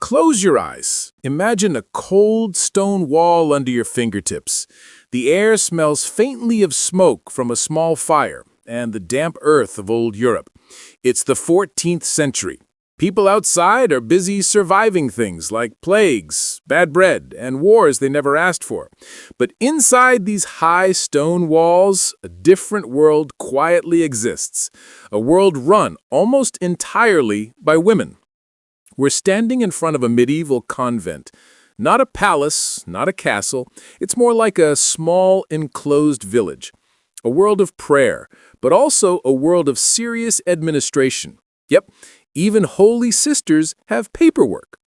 Close your eyes. Imagine a cold stone wall under your fingertips. The air smells faintly of smoke from a small fire and the damp earth of old Europe. It's the 14th century. People outside are busy surviving things like plagues, bad bread, and wars they never asked for. But inside these high stone walls, a different world quietly exists. A world run almost entirely by women. We're standing in front of a medieval convent. Not a palace, not a castle. It's more like a small enclosed village. A world of prayer, but also a world of serious administration. Yep, even holy sisters have paperwork.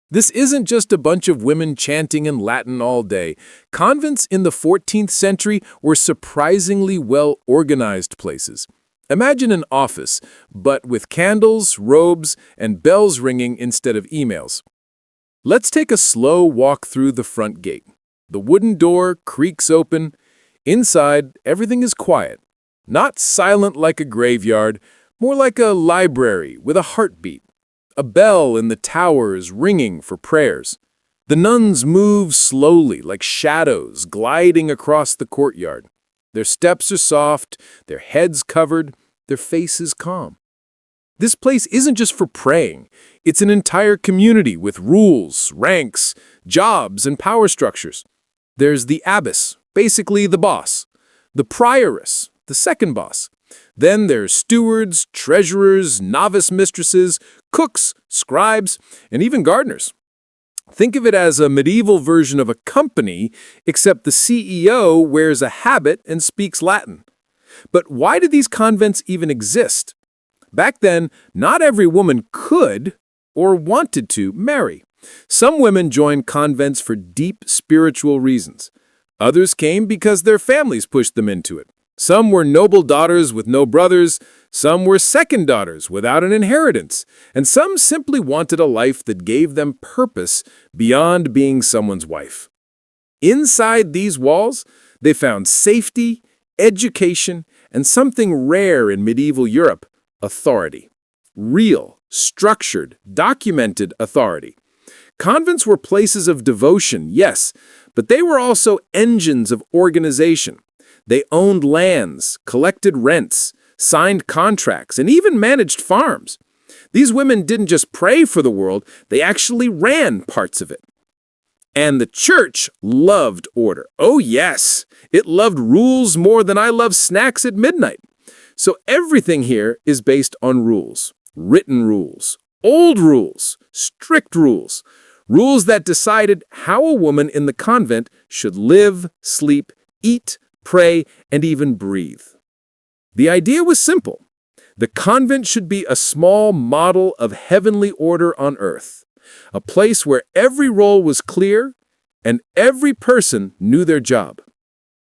This isn't just a bunch of women chanting in Latin all day. Convents in the 14th century were surprisingly well-organized places. Imagine an office, but with candles, robes, and bells ringing instead of emails. Let's take a slow walk through the front gate. The wooden door creaks open. Inside, everything is quiet. Not silent like a graveyard, more like a library with a heartbeat. A bell in the tower is ringing for prayers. The nuns move slowly like shadows gliding across the courtyard. Their steps are soft, their heads covered, their faces calm. This place isn't just for praying. It's an entire community with rules, ranks, jobs, and power structures. There's the abbess, basically the boss. The prioress, the second boss. Then there's stewards, treasurers, novice mistresses, cooks, scribes, and even gardeners. Think of it as a medieval version of a company, except the CEO wears a habit and speaks Latin. But why do these convents even exist? Back then, not every woman could or wanted to marry. Some women joined convents for deep spiritual reasons. Others came because their families pushed them into it. Some were noble daughters with no brothers, some were second daughters without an inheritance, and some simply wanted a life that gave them purpose beyond being someone's wife. Inside these walls, they found safety, education, and something rare in medieval Europe, authority. Real, structured, documented authority. Convents were places of devotion, yes, but they were also engines of organization. They owned lands, collected rents, signed contracts, and even managed farms. These women didn't just pray for the world, they actually ran parts of it. And the church loved order. Oh yes, it loved rules more than I love snacks at midnight. So everything here is based on rules, written rules, old rules, strict rules, rules that decided how a woman in the convent should live, sleep, eat, pray, and even breathe. The idea was simple. The convent should be a small model of heavenly order on earth, a place where every role was clear and every person knew their job.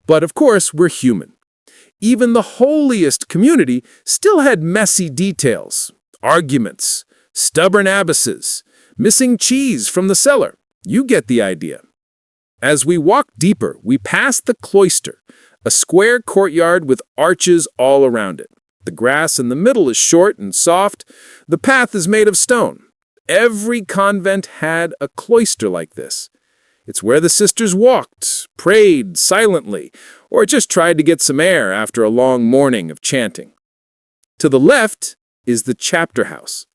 But of course, we're human. Even the holiest community still had messy details, arguments, stubborn abbesses, missing cheese from the cellar. You get the idea. As we walk deeper, we pass the cloister, a square courtyard with arches all around it. The grass in the middle is short and soft. The path is made of stone. Every convent had a cloister like this. It's where the sisters walked, prayed silently, or just tried to get some air after a long morning of chanting. To the left is the chapter house.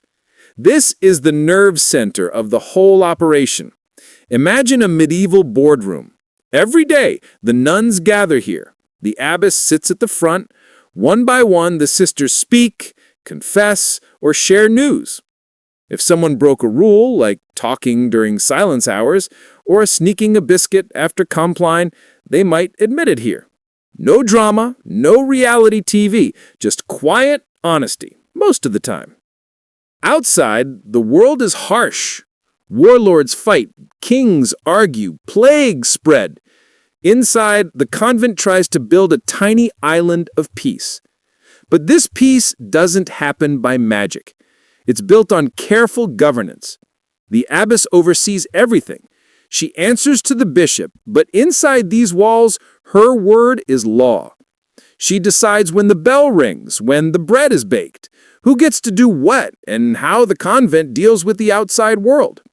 This is the nerve center of the whole operation. Imagine a medieval boardroom. Every day, the nuns gather here. The abbess sits at the front. One by one, the sisters speak, confess, or share news. If someone broke a rule, like talking during silence hours, or sneaking a biscuit after compline, they might admit it here. No drama, no reality TV, just quiet honesty, most of the time. Outside, the world is harsh. Warlords fight, kings argue, plagues spread. Inside, the convent tries to build a tiny island of peace. But this peace doesn't happen by magic. It's built on careful governance. The abbess oversees everything. She answers to the bishop, but inside these walls, her word is law. She decides when the bell rings, when the bread is baked, who gets to do what, and how the convent deals with the outside world.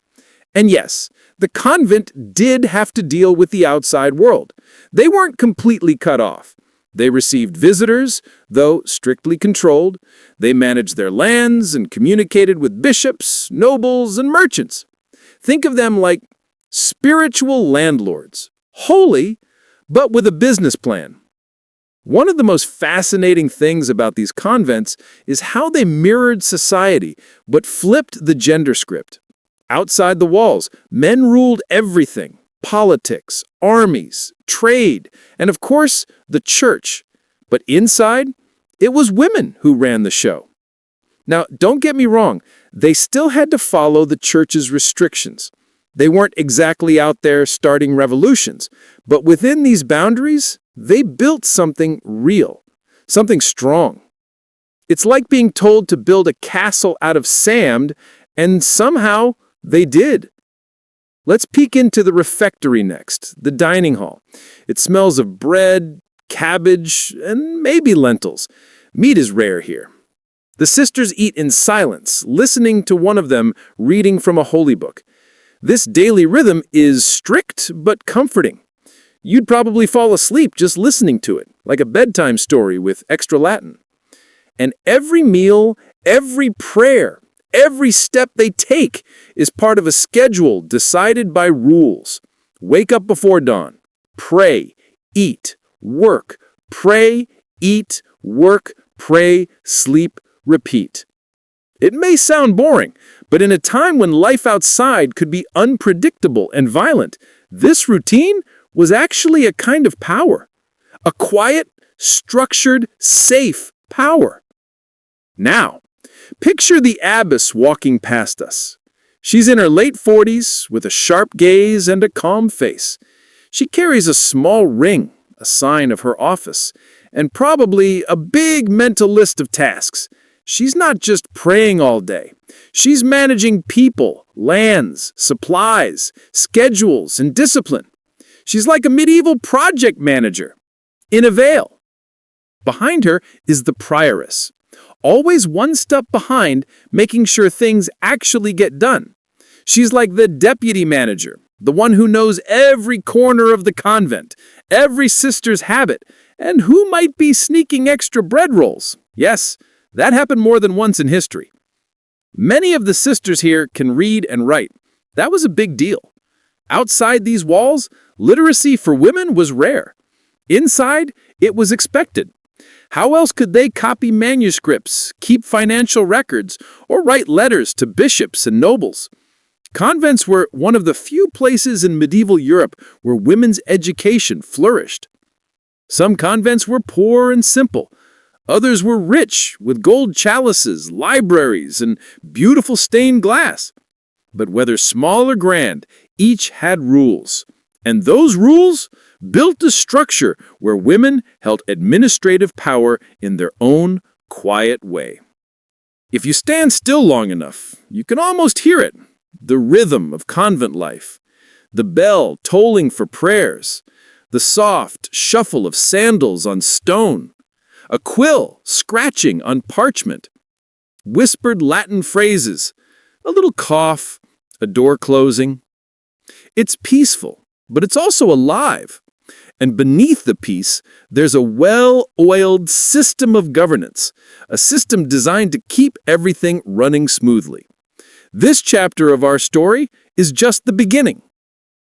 And yes, the convent did have to deal with the outside world. They weren't completely cut off. They received visitors, though strictly controlled. They managed their lands and communicated with bishops, nobles, and merchants. Think of them like spiritual landlords, holy, but with a business plan. One of the most fascinating things about these convents is how they mirrored society, but flipped the gender script. Outside the walls, men ruled everything: politics, armies, trade, and of course, the church. But inside, it was women who ran the show. Now, don't get me wrong, they still had to follow the church's restrictions. They weren't exactly out there starting revolutions, but within these boundaries, they built something real, something strong. It's like being told to build a castle out of sand, and somehow they did. Let's peek into the refectory next, the dining hall. It smells of bread, cabbage, and maybe lentils. Meat is rare here. The sisters eat in silence, listening to one of them reading from a holy book. This daily rhythm is strict but comforting. You'd probably fall asleep just listening to it, like a bedtime story with extra Latin. And every meal, every prayer, every step they take is part of a schedule decided by rules. Wake up before dawn. Pray, eat, work. Pray, eat, work, pray, sleep, repeat. It may sound boring, but in a time when life outside could be unpredictable and violent, this routine was actually a kind of power. A quiet, structured, safe power. Now, picture the abbess walking past us. She's in her late 40s with a sharp gaze and a calm face. She carries a small ring, a sign of her office, and probably a big mental list of tasks. She's not just praying all day. She's managing people, lands, supplies, schedules, and discipline. She's like a medieval project manager in a veil. Behind her is the prioress, always one step behind, making sure things actually get done. She's like the deputy manager, the one who knows every corner of the convent, every sister's habit, and who might be sneaking extra bread rolls. Yes, that happened more than once in history. Many of the sisters here can read and write. That was a big deal. Outside these walls, literacy for women was rare. Inside, it was expected. How else could they copy manuscripts, keep financial records, or write letters to bishops and nobles? Convents were one of the few places in medieval Europe where women's education flourished. Some convents were poor and simple. Others were rich, with gold chalices, libraries, and beautiful stained glass. But whether small or grand, each had rules. And those rules built a structure where women held administrative power in their own quiet way. If you stand still long enough, you can almost hear it, the rhythm of convent life, the bell tolling for prayers, the soft shuffle of sandals on stone, a quill scratching on parchment, whispered Latin phrases, a little cough, a door closing. It's peaceful, but it's also alive. And beneath the peace, there's a well-oiled system of governance, a system designed to keep everything running smoothly. This chapter of our story is just the beginning.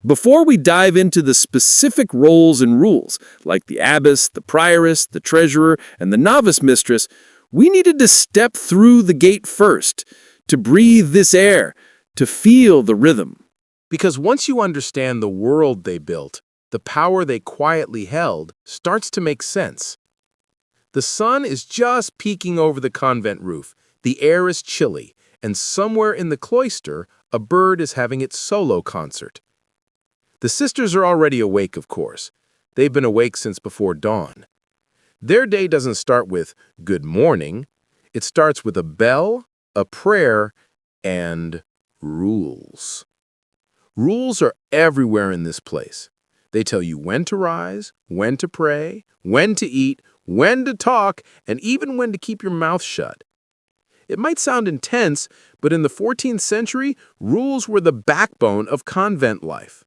Before we dive into the specific roles and rules, like the abbess, the prioress, the treasurer, and the novice mistress, we needed to step through the gate first, to breathe this air, to feel the rhythm. Because once you understand the world they built, the power they quietly held starts to make sense. The sun is just peeking over the convent roof, the air is chilly, and somewhere in the cloister, a bird is having its solo concert. The sisters are already awake, of course. They've been awake since before dawn. Their day doesn't start with good morning. It starts with a bell, a prayer, and rules. Rules are everywhere in this place. They tell you when to rise, when to pray, when to eat, when to talk, and even when to keep your mouth shut. It might sound intense, but in the 14th century, rules were the backbone of convent life.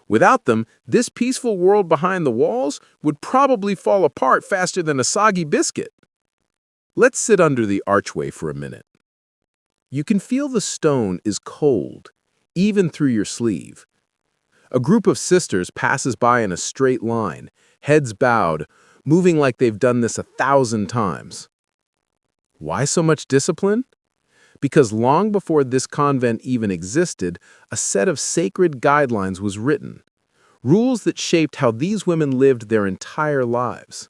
Without them, this peaceful world behind the walls would probably fall apart faster than a soggy biscuit. Let's sit under the archway for a minute. You can feel the stone is cold, even through your sleeve. A group of sisters passes by in a straight line, heads bowed, moving like they've done this 1,000 times. Why so much discipline? Because long before this convent even existed, a set of sacred guidelines was written, rules that shaped how these women lived their entire lives.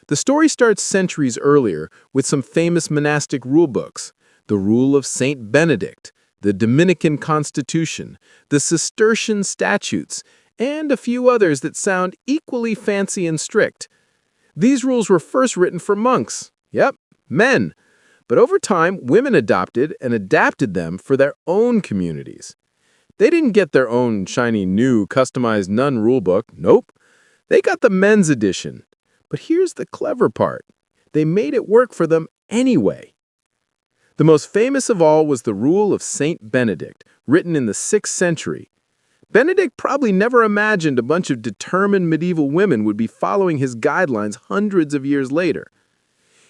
The story starts centuries earlier with some famous monastic rulebooks, the Rule of Saint Benedict, the Dominican Constitution, the Cistercian Statutes, and a few others that sound equally fancy and strict. These rules were first written for monks. Yep, men. But over time, women adopted and adapted them for their own communities. They didn't get their own shiny new customized nun rulebook. Nope. They got the men's edition. But here's the clever part. They made it work for them anyway. The most famous of all was the Rule of Saint Benedict, written in the 6th century. Benedict probably never imagined a bunch of determined medieval women would be following his guidelines hundreds of years later.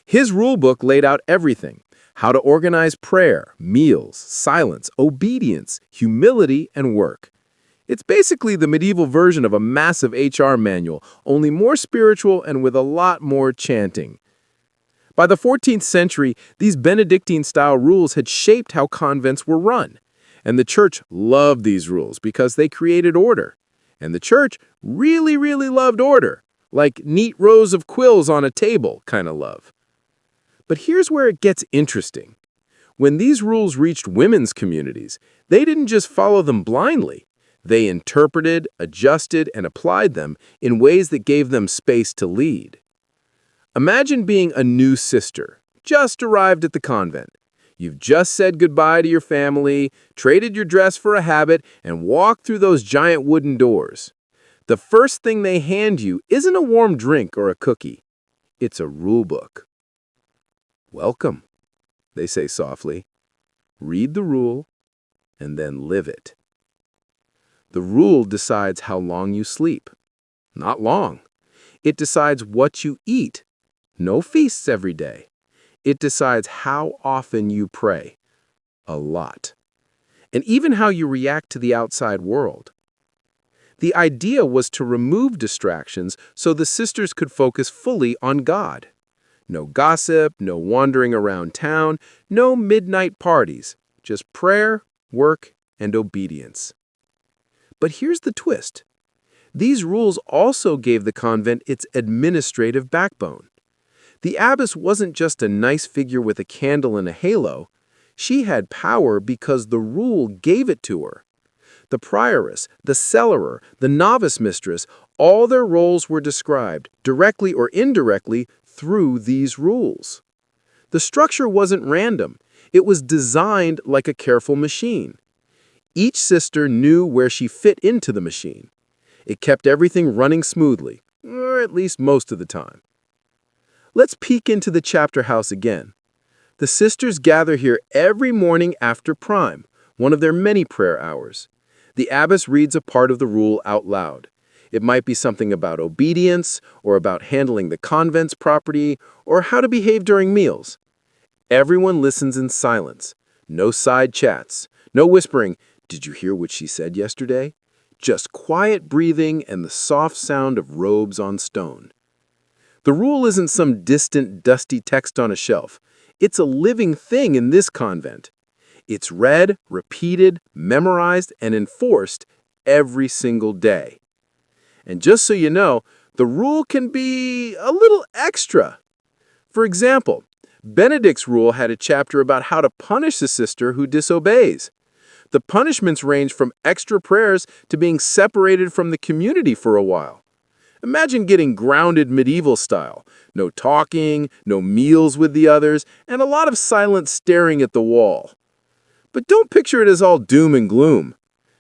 His rulebook laid out everything: how to organize prayer, meals, silence, obedience, humility, and work. It's basically the medieval version of a massive HR manual, only more spiritual and with a lot more chanting. By the 14th century, these Benedictine-style rules had shaped how convents were run. And the church loved these rules because they created order. And the church really, really loved order, like neat rows of quills on a table kind of love. But here's where it gets interesting. When these rules reached women's communities, they didn't just follow them blindly. They interpreted, adjusted, and applied them in ways that gave them space to lead. Imagine being a new sister, just arrived at the convent. You've just said goodbye to your family, traded your dress for a habit, and walked through those giant wooden doors. The first thing they hand you isn't a warm drink or a cookie. It's a rule book. "Welcome," they say softly. "Read the rule, and then live it." The rule decides how long you sleep. Not long. It decides what you eat. No feasts every day. It decides how often you pray. A lot. And even how you react to the outside world. The idea was to remove distractions so the sisters could focus fully on God. No gossip, no wandering around town, no midnight parties. Just prayer, work, and obedience. But here's the twist. These rules also gave the convent its administrative backbone. The abbess wasn't just a nice figure with a candle and a halo. She had power because the rule gave it to her. The prioress, the cellarer, the novice mistress, all their roles were described, directly or indirectly, through these rules. The structure wasn't random. It was designed like a careful machine. Each sister knew where she fit into the machine. It kept everything running smoothly, or at least most of the time. Let's peek into the chapter house again. The sisters gather here every morning after prime, one of their many prayer hours. The abbess reads a part of the rule out loud. It might be something about obedience, or about handling the convent's property, or how to behave during meals. Everyone listens in silence. No side chats. No whispering, "Did you hear what she said yesterday?" Just quiet breathing and the soft sound of robes on stone. The rule isn't some distant, dusty text on a shelf. It's a living thing in this convent. It's read, repeated, memorized, and enforced every single day. And just so you know, the rule can be a little extra. For example, Benedict's rule had a chapter about how to punish a sister who disobeys. The punishments range from extra prayers to being separated from the community for a while. Imagine getting grounded medieval style. No talking, no meals with the others, and a lot of silent staring at the wall. But don't picture it as all doom and gloom.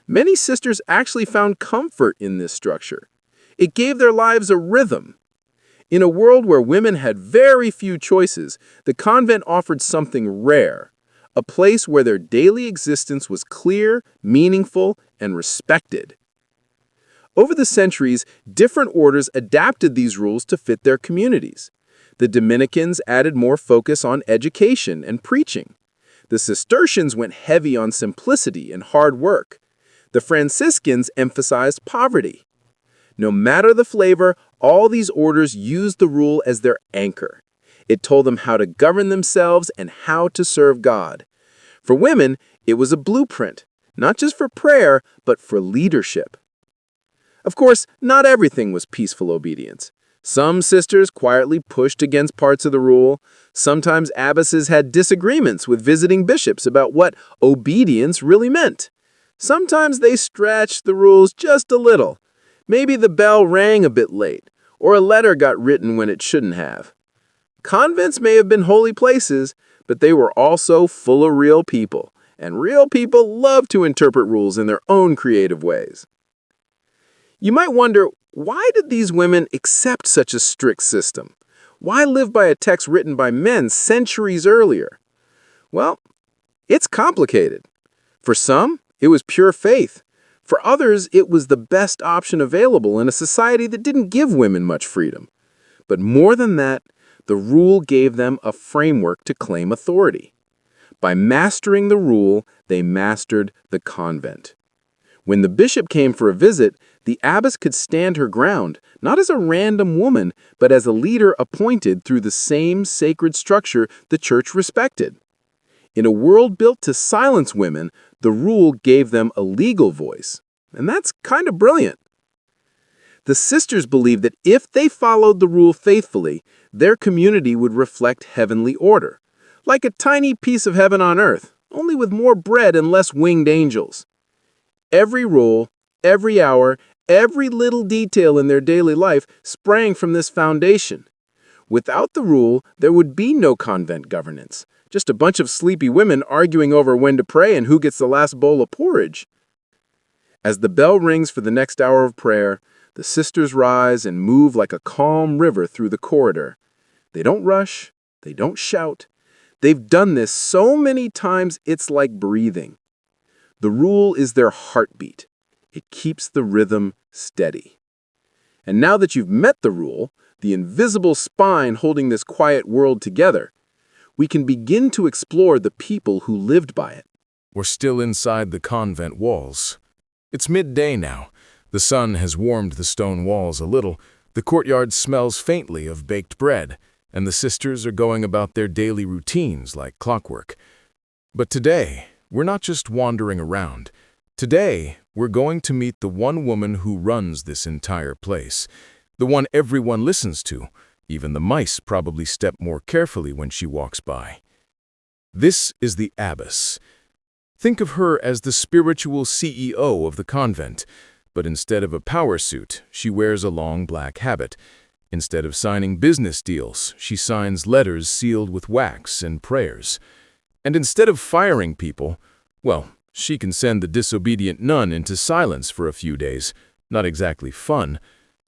Many sisters actually found comfort in this structure. It gave their lives a rhythm. In a world where women had very few choices, the convent offered something rare, a place where their daily existence was clear, meaningful, and respected. Over the centuries, different orders adapted these rules to fit their communities. The Dominicans added more focus on education and preaching. The Cistercians went heavy on simplicity and hard work. The Franciscans emphasized poverty. No matter the flavor, all these orders used the rule as their anchor. It told them how to govern themselves and how to serve God. For women, it was a blueprint, not just for prayer, but for leadership. Of course, not everything was peaceful obedience. Some sisters quietly pushed against parts of the rule. Sometimes abbesses had disagreements with visiting bishops about what obedience really meant. Sometimes they stretched the rules just a little. Maybe the bell rang a bit late, or a letter got written when it shouldn't have. Convents may have been holy places, but they were also full of real people, and real people love to interpret rules in their own creative ways. You might wonder, why did these women accept such a strict system? Why live by a text written by men centuries earlier? Well, it's complicated. For some, it was pure faith. For others, it was the best option available in a society that didn't give women much freedom. But more than that, the rule gave them a framework to claim authority. By mastering the rule, they mastered the convent. When the bishop came for a visit, the abbess could stand her ground, not as a random woman, but as a leader appointed through the same sacred structure the church respected. In a world built to silence women, the rule gave them a legal voice. And that's kind of brilliant. The sisters believed that if they followed the rule faithfully, their community would reflect heavenly order, like a tiny piece of heaven on earth, only with more bread and less winged angels. Every rule, every hour, every little detail in their daily life sprang from this foundation. Without the rule, there would be no convent governance, just a bunch of sleepy women arguing over when to pray and who gets the last bowl of porridge. As the bell rings for the next hour of prayer, the sisters rise and move like a calm river through the corridor. They don't rush, they don't shout. They've done this so many times it's like breathing. The rule is their heartbeat. It keeps the rhythm steady. And now that you've met the rule, the invisible spine holding this quiet world together, we can begin to explore the people who lived by it. We're still inside the convent walls. It's midday now. The sun has warmed the stone walls a little. The courtyard smells faintly of baked bread, and the sisters are going about their daily routines like clockwork. But today, we're not just wandering around. Today, we're going to meet the one woman who runs this entire place, the one everyone listens to. Even the mice probably step more carefully when she walks by. This is the abbess. Think of her as the spiritual CEO of the convent, but instead of a power suit, she wears a long black habit. Instead of signing business deals, she signs letters sealed with wax and prayers. And instead of firing people, well, she can send the disobedient nun into silence for a few days. Not exactly fun.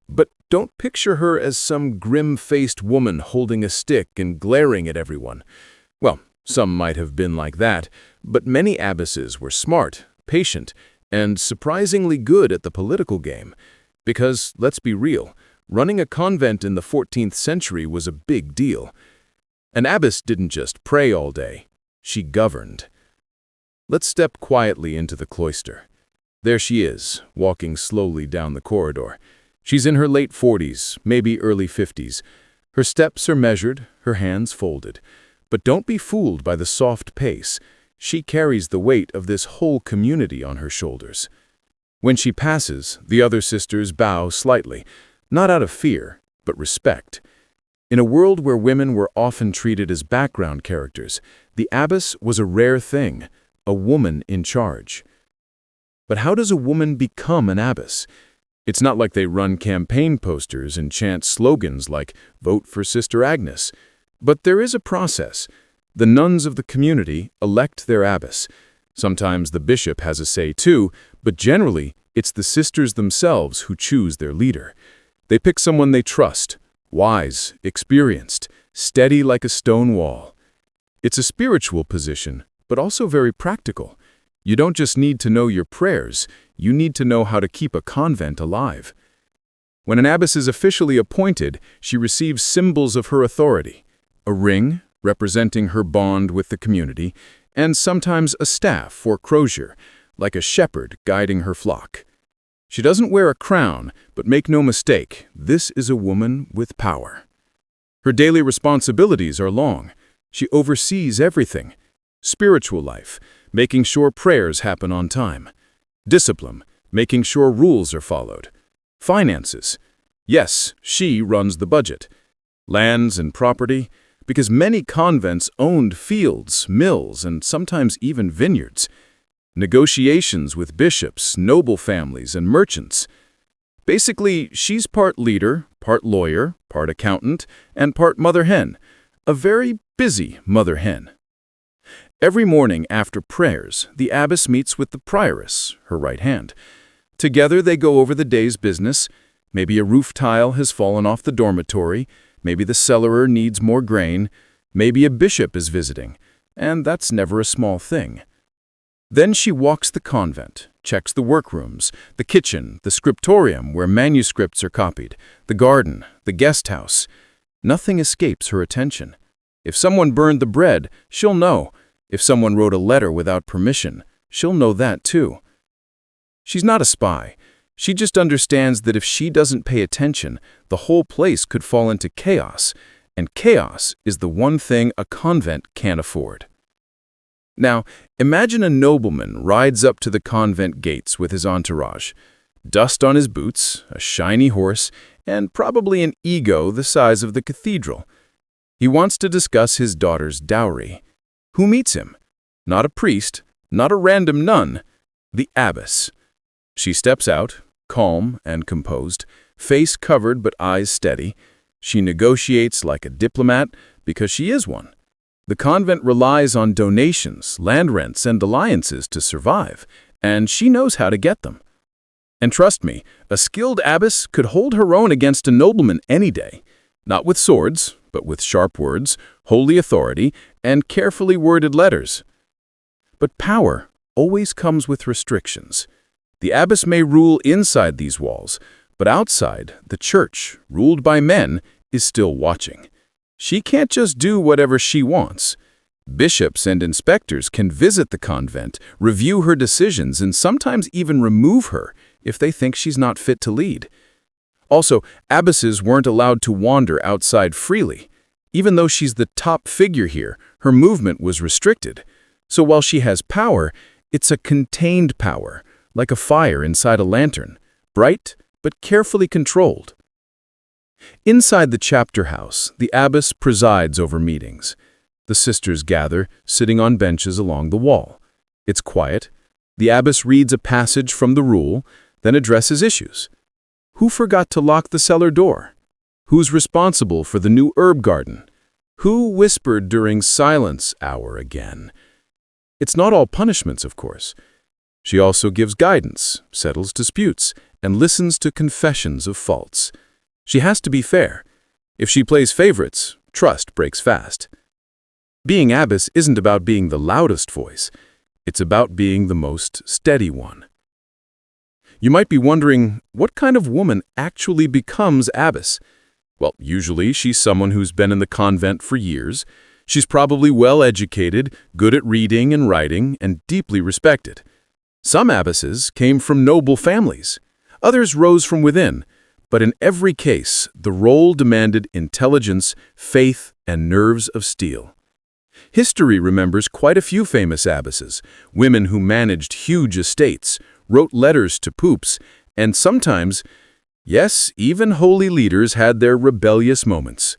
But don't picture her as some grim-faced woman holding a stick and glaring at everyone. Well, some might have been like that, but many abbesses were smart, patient, and surprisingly good at the political game. Because, let's be real, running a convent in the 14th century was a big deal. An abbess didn't just pray all day. She governed. Let's step quietly into the cloister. There she is, walking slowly down the corridor. She's in her late 40s, maybe early 50s. Her steps are measured, her hands folded. But don't be fooled by the soft pace. She carries the weight of this whole community on her shoulders. When she passes, the other sisters bow slightly, not out of fear, but respect. In a world where women were often treated as background characters, the abbess was a rare thing, a woman in charge. But how does a woman become an abbess? It's not like they run campaign posters and chant slogans like, "Vote for Sister Agnes." But there is a process. The nuns of the community elect their abbess. Sometimes the bishop has a say too, but generally it's the sisters themselves who choose their leader. They pick someone they trust, Wise, experienced, steady like a stone wall. It's a spiritual position, but also very practical. You don't just need to know your prayers, you need to know how to keep a convent alive. When an abbess is officially appointed, she receives symbols of her authority: a ring, representing her bond with the community, and sometimes a staff or crozier, like a shepherd guiding her flock. She doesn't wear a crown, but make no mistake, this is a woman with power. Her daily responsibilities are long. She oversees everything: spiritual life, making sure prayers happen on time; discipline, making sure rules are followed; finances. Yes, she runs the budget. Lands and property, because many convents owned fields, mills, and sometimes even vineyards. Negotiations with bishops, noble families, and merchants. Basically, she's part leader, part lawyer, part accountant, and part mother hen. A very busy mother hen. Every morning after prayers, the abbess meets with the prioress, her right hand. Together they go over the day's business. Maybe a roof tile has fallen off the dormitory, maybe the cellarer needs more grain, maybe a bishop is visiting, and that's never a small thing. Then she walks the convent, checks the workrooms, the kitchen, the scriptorium where manuscripts are copied, the garden, the guest house. Nothing escapes her attention. If someone burned the bread, she'll know. If someone wrote a letter without permission, she'll know that too. She's not a spy. She just understands that if she doesn't pay attention, the whole place could fall into chaos, and chaos is the one thing a convent can't afford. Now, imagine a nobleman rides up to the convent gates with his entourage. Dust on his boots, a shiny horse, and probably an ego the size of the cathedral. He wants to discuss his daughter's dowry. Who meets him? Not a priest, not a random nun, the abbess. She steps out, calm and composed, face covered but eyes steady. She negotiates like a diplomat because she is one. The convent relies on donations, land rents, and alliances to survive, and she knows how to get them. And trust me, a skilled abbess could hold her own against a nobleman any day, not with swords, but with sharp words, holy authority, and carefully worded letters. But power always comes with restrictions. The abbess may rule inside these walls, but outside, the church, ruled by men, is still watching. She can't just do whatever she wants. Bishops and inspectors can visit the convent, review her decisions, and sometimes even remove her if they think she's not fit to lead. Also, abbesses weren't allowed to wander outside freely. Even though she's the top figure here, her movement was restricted. So while she has power, it's a contained power, like a fire inside a lantern, bright but carefully controlled. Inside the chapter house, the abbess presides over meetings. The sisters gather, sitting on benches along the wall. It's quiet. The abbess reads a passage from the rule, then addresses issues. Who forgot to lock the cellar door? Who's responsible for the new herb garden? Who whispered during silence hour again? It's not all punishments, of course. She also gives guidance, settles disputes, and listens to confessions of faults. She has to be fair. If she plays favorites, trust breaks fast. Being abbess isn't about being the loudest voice. It's about being the most steady one. You might be wondering, what kind of woman actually becomes abbess? Well, usually she's someone who's been in the convent for years. She's probably well-educated, good at reading and writing, and deeply respected. Some abbesses came from noble families. Others rose from within. But in every case, the role demanded intelligence, faith, and nerves of steel. History remembers quite a few famous abbesses, women who managed huge estates, wrote letters to popes, and sometimes, yes, even holy leaders had their rebellious moments.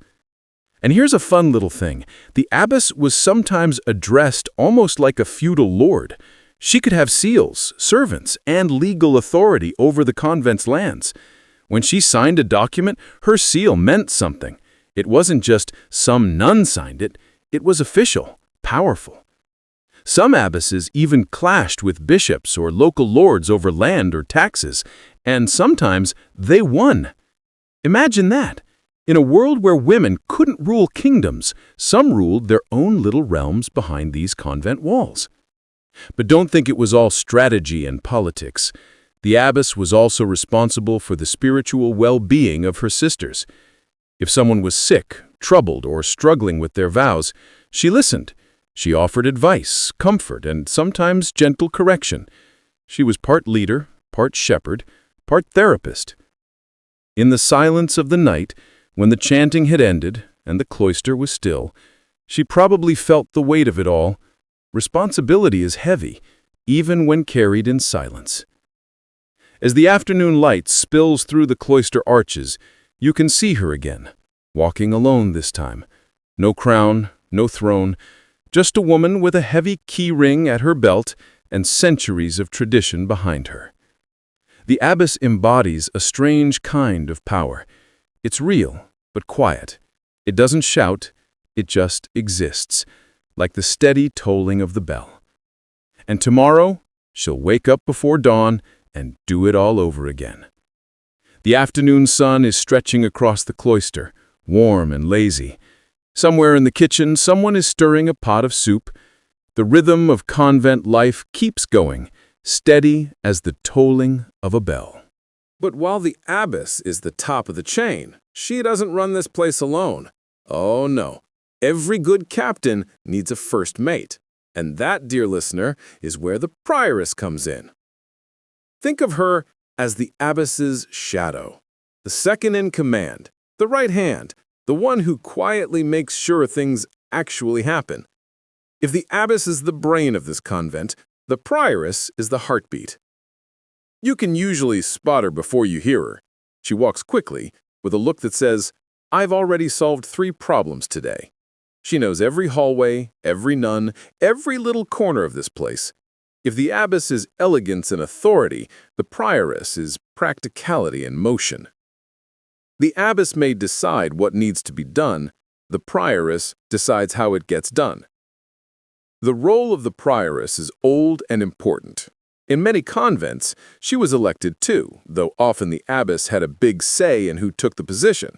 And here's a fun little thing. The abbess was sometimes addressed almost like a feudal lord. She could have seals, servants, and legal authority over the convent's lands. When she signed a document, her seal meant something. It wasn't just some nun signed it. It was official, powerful. Some abbesses even clashed with bishops or local lords over land or taxes, and sometimes they won. Imagine that. In a world where women couldn't rule kingdoms, some ruled their own little realms behind these convent walls. But don't think it was all strategy and politics. The abbess was also responsible for the spiritual well-being of her sisters. If someone was sick, troubled, or struggling with their vows, she listened. She offered advice, comfort, and sometimes gentle correction. She was part leader, part shepherd, part therapist. In the silence of the night, when the chanting had ended and the cloister was still, she probably felt the weight of it all. Responsibility is heavy, even when carried in silence. As the afternoon light spills through the cloister arches, you can see her again, walking alone this time. No crown, no throne, just a woman with a heavy key ring at her belt and centuries of tradition behind her. The abbess embodies a strange kind of power. It's real, but quiet. It doesn't shout, it just exists, like the steady tolling of the bell. And tomorrow, she'll wake up before dawn and do it all over again. The afternoon sun is stretching across the cloister, warm and lazy. Somewhere in the kitchen, someone is stirring a pot of soup. The rhythm of convent life keeps going, steady as the tolling of a bell. But while the abbess is the top of the chain, she doesn't run this place alone. Oh no, every good captain needs a first mate. And that, dear listener, is where the prioress comes in. Think of her as the abbess's shadow, the second in command, the right hand, the one who quietly makes sure things actually happen. If the abbess is the brain of this convent, the prioress is the heartbeat. You can usually spot her before you hear her. She walks quickly, with a look that says, "I've already solved 3 problems today." She knows every hallway, every nun, every little corner of this place. If the abbess is elegance and authority, the prioress is practicality and motion. The abbess may decide what needs to be done, the prioress decides how it gets done. The role of the prioress is old and important. In many convents, she was elected too, though often the abbess had a big say in who took the position.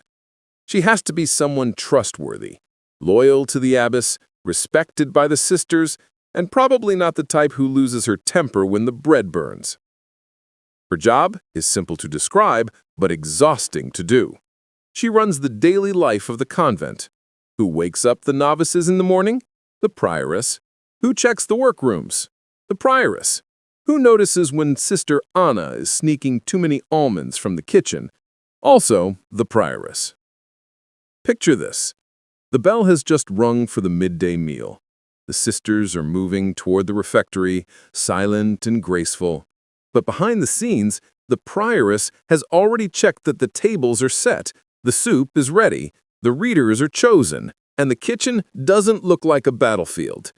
She has to be someone trustworthy, loyal to the abbess, respected by the sisters, and probably not the type who loses her temper when the bread burns. Her job is simple to describe, but exhausting to do. She runs the daily life of the convent. Who wakes up the novices in the morning? The prioress. Who checks the workrooms? The prioress. Who notices when Sister Anna is sneaking too many almonds from the kitchen? Also, the prioress. Picture this. The bell has just rung for the midday meal. The sisters are moving toward the refectory, silent and graceful. But behind the scenes, the prioress has already checked that the tables are set, the soup is ready, the readers are chosen, and the kitchen doesn't look like a battlefield.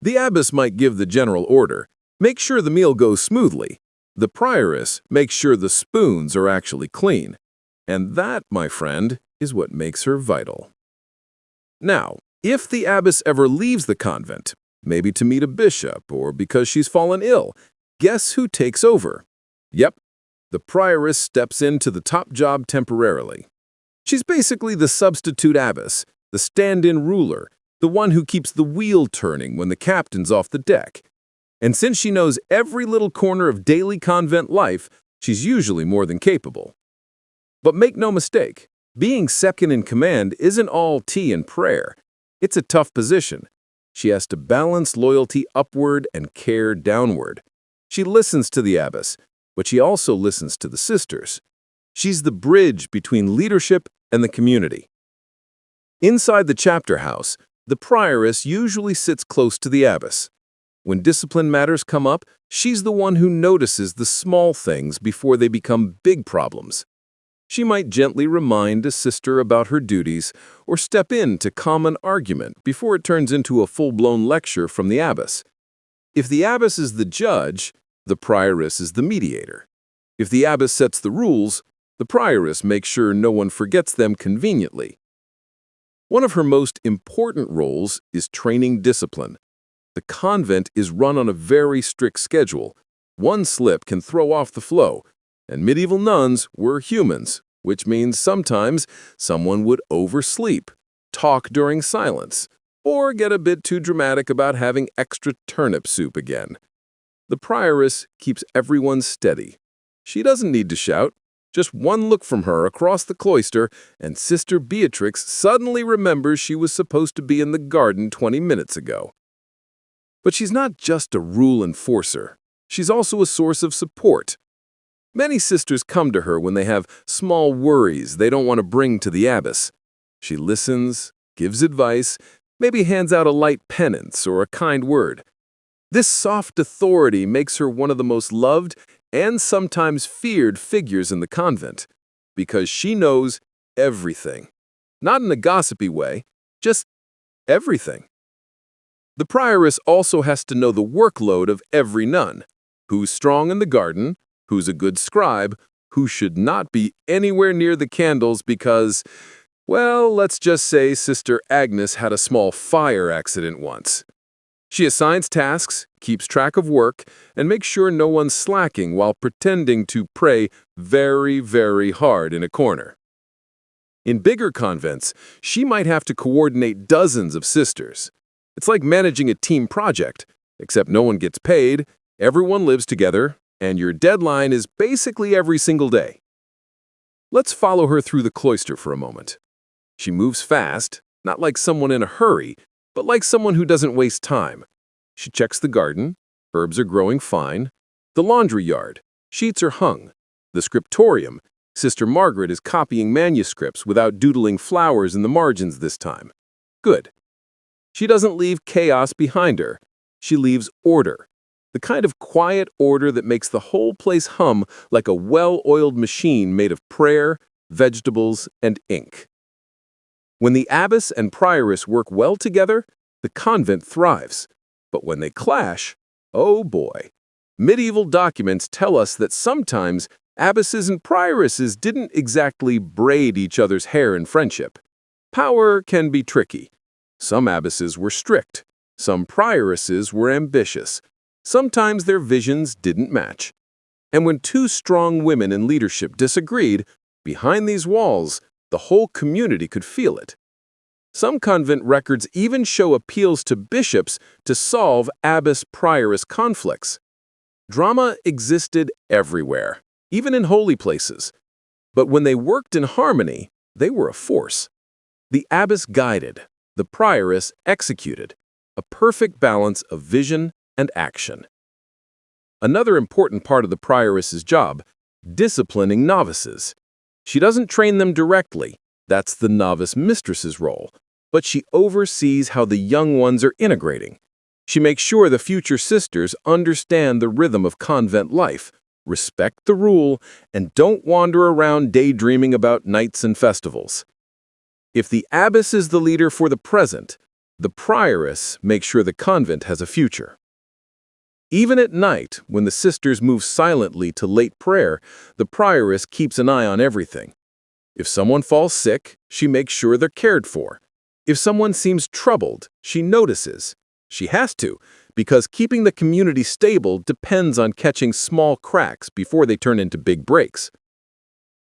The abbess might give the general order, make sure the meal goes smoothly. The prioress makes sure the spoons are actually clean. And that, my friend, is what makes her vital. Now, if the abbess ever leaves the convent, maybe to meet a bishop or because she's fallen ill, guess who takes over? Yep, the prioress steps into the top job temporarily. She's basically the substitute abbess, the stand-in ruler, the one who keeps the wheel turning when the captain's off the deck. And since she knows every little corner of daily convent life, she's usually more than capable. But make no mistake, being second in command isn't all tea and prayer. It's a tough position. She has to balance loyalty upward and care downward. She listens to the abbess, but she also listens to the sisters. She's the bridge between leadership and the community. Inside the chapter house, the prioress usually sits close to the abbess. When discipline matters come up, she's the one who notices the small things before they become big problems. She might gently remind a sister about her duties or step in to calm an argument before it turns into a full-blown lecture from the abbess. If the abbess is the judge, the prioress is the mediator. If the abbess sets the rules, the prioress makes sure no one forgets them conveniently. One of her most important roles is training discipline. The convent is run on a very strict schedule. One slip can throw off the flow, and medieval nuns were humans, which means sometimes someone would oversleep, talk during silence, or get a bit too dramatic about having extra turnip soup again. The prioress keeps everyone steady. She doesn't need to shout. Just one look from her across the cloister, and Sister Beatrix suddenly remembers she was supposed to be in the garden 20 minutes ago. But she's not just a rule enforcer. She's also a source of support. Many sisters come to her when they have small worries they don't want to bring to the abbess. She listens, gives advice, maybe hands out a light penance or a kind word. This soft authority makes her one of the most loved and sometimes feared figures in the convent, because she knows everything. Not in a gossipy way, just everything. The prioress also has to know the workload of every nun, who's strong in the garden, who's a good scribe, who should not be anywhere near the candles because, well, let's just say Sister Agnes had a small fire accident once. She assigns tasks, keeps track of work, and makes sure no one's slacking while pretending to pray very, very hard in a corner. In bigger convents, she might have to coordinate dozens of sisters. It's like managing a team project, except no one gets paid, everyone lives together, and your deadline is basically every single day. Let's follow her through the cloister for a moment. She moves fast, not like someone in a hurry, but like someone who doesn't waste time. She checks the garden, herbs are growing fine. The laundry yard, sheets are hung. The scriptorium, Sister Margaret is copying manuscripts without doodling flowers in the margins this time. Good. She doesn't leave chaos behind her. She leaves order. The kind of quiet order that makes the whole place hum like a well-oiled machine made of prayer, vegetables, and ink. When the abbess and prioress work well together, the convent thrives. But when they clash, oh boy. Medieval documents tell us that sometimes abbesses and prioresses didn't exactly braid each other's hair in friendship. Power can be tricky. Some abbesses were strict. Some prioresses were ambitious. Sometimes their visions didn't match. And when two strong women in leadership disagreed, behind these walls, the whole community could feel it. Some convent records even show appeals to bishops to solve abbess-prioress conflicts. Drama existed everywhere, even in holy places. But when they worked in harmony, they were a force. The abbess guided, the prioress executed, a perfect balance of vision and action. Another important part of the prioress's job, disciplining novices. She doesn't train them directly, that's the novice mistress's role, but she oversees how the young ones are integrating. She makes sure the future sisters understand the rhythm of convent life, respect the rule, and don't wander around daydreaming about nights and festivals. If the abbess is the leader for the present, the prioress makes sure the convent has a future. Even at night, when the sisters move silently to late prayer, the prioress keeps an eye on everything. If someone falls sick, she makes sure they're cared for. If someone seems troubled, she notices. She has to, because keeping the community stable depends on catching small cracks before they turn into big breaks.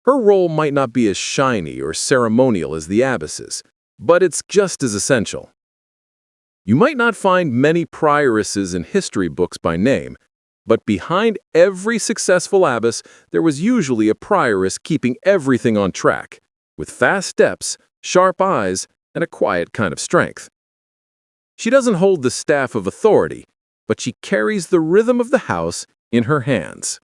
Her role might not be as shiny or ceremonial as the abbess's, but it's just as essential. You might not find many prioresses in history books by name, but behind every successful abbess, there was usually a prioress keeping everything on track, with fast steps, sharp eyes, and a quiet kind of strength. She doesn't hold the staff of authority, but she carries the rhythm of the house in her hands.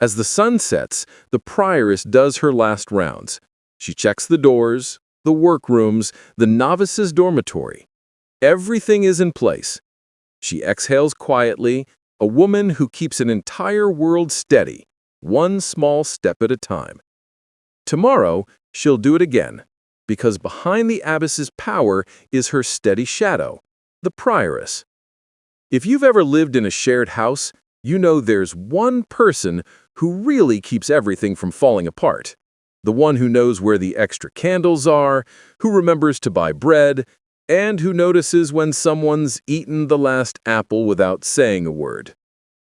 As the sun sets, the prioress does her last rounds. She checks the doors, the workrooms, the novices' dormitory. Everything is in place. She exhales quietly, a woman who keeps an entire world steady, one small step at a time. Tomorrow, she'll do it again, because behind the abbess's power is her steady shadow, the prioress. If you've ever lived in a shared house, you know there's one person who really keeps everything from falling apart. The one who knows where the extra candles are, who remembers to buy bread, and who notices when someone's eaten the last apple without saying a word.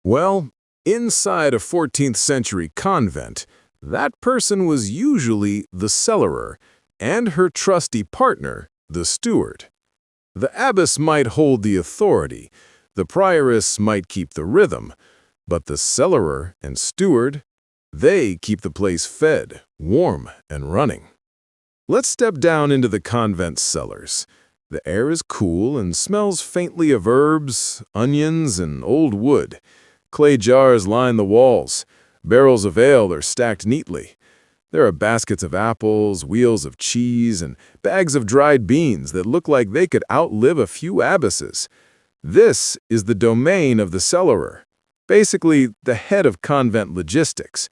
Well, inside a 14th-century convent, That person was usually the cellarer and her trusty partner, the steward. The abbess might hold the authority, the prioress might keep the rhythm, but the cellarer and steward, they keep the place fed, warm, and running. Let's step down into the convent cellars. The air is cool and smells faintly of herbs, onions, and old wood. Clay jars line the walls. Barrels of ale are stacked neatly. There are baskets of apples, wheels of cheese, and bags of dried beans that look like they could outlive a few abbesses. This is the domain of the cellarer, basically the head of convent logistics.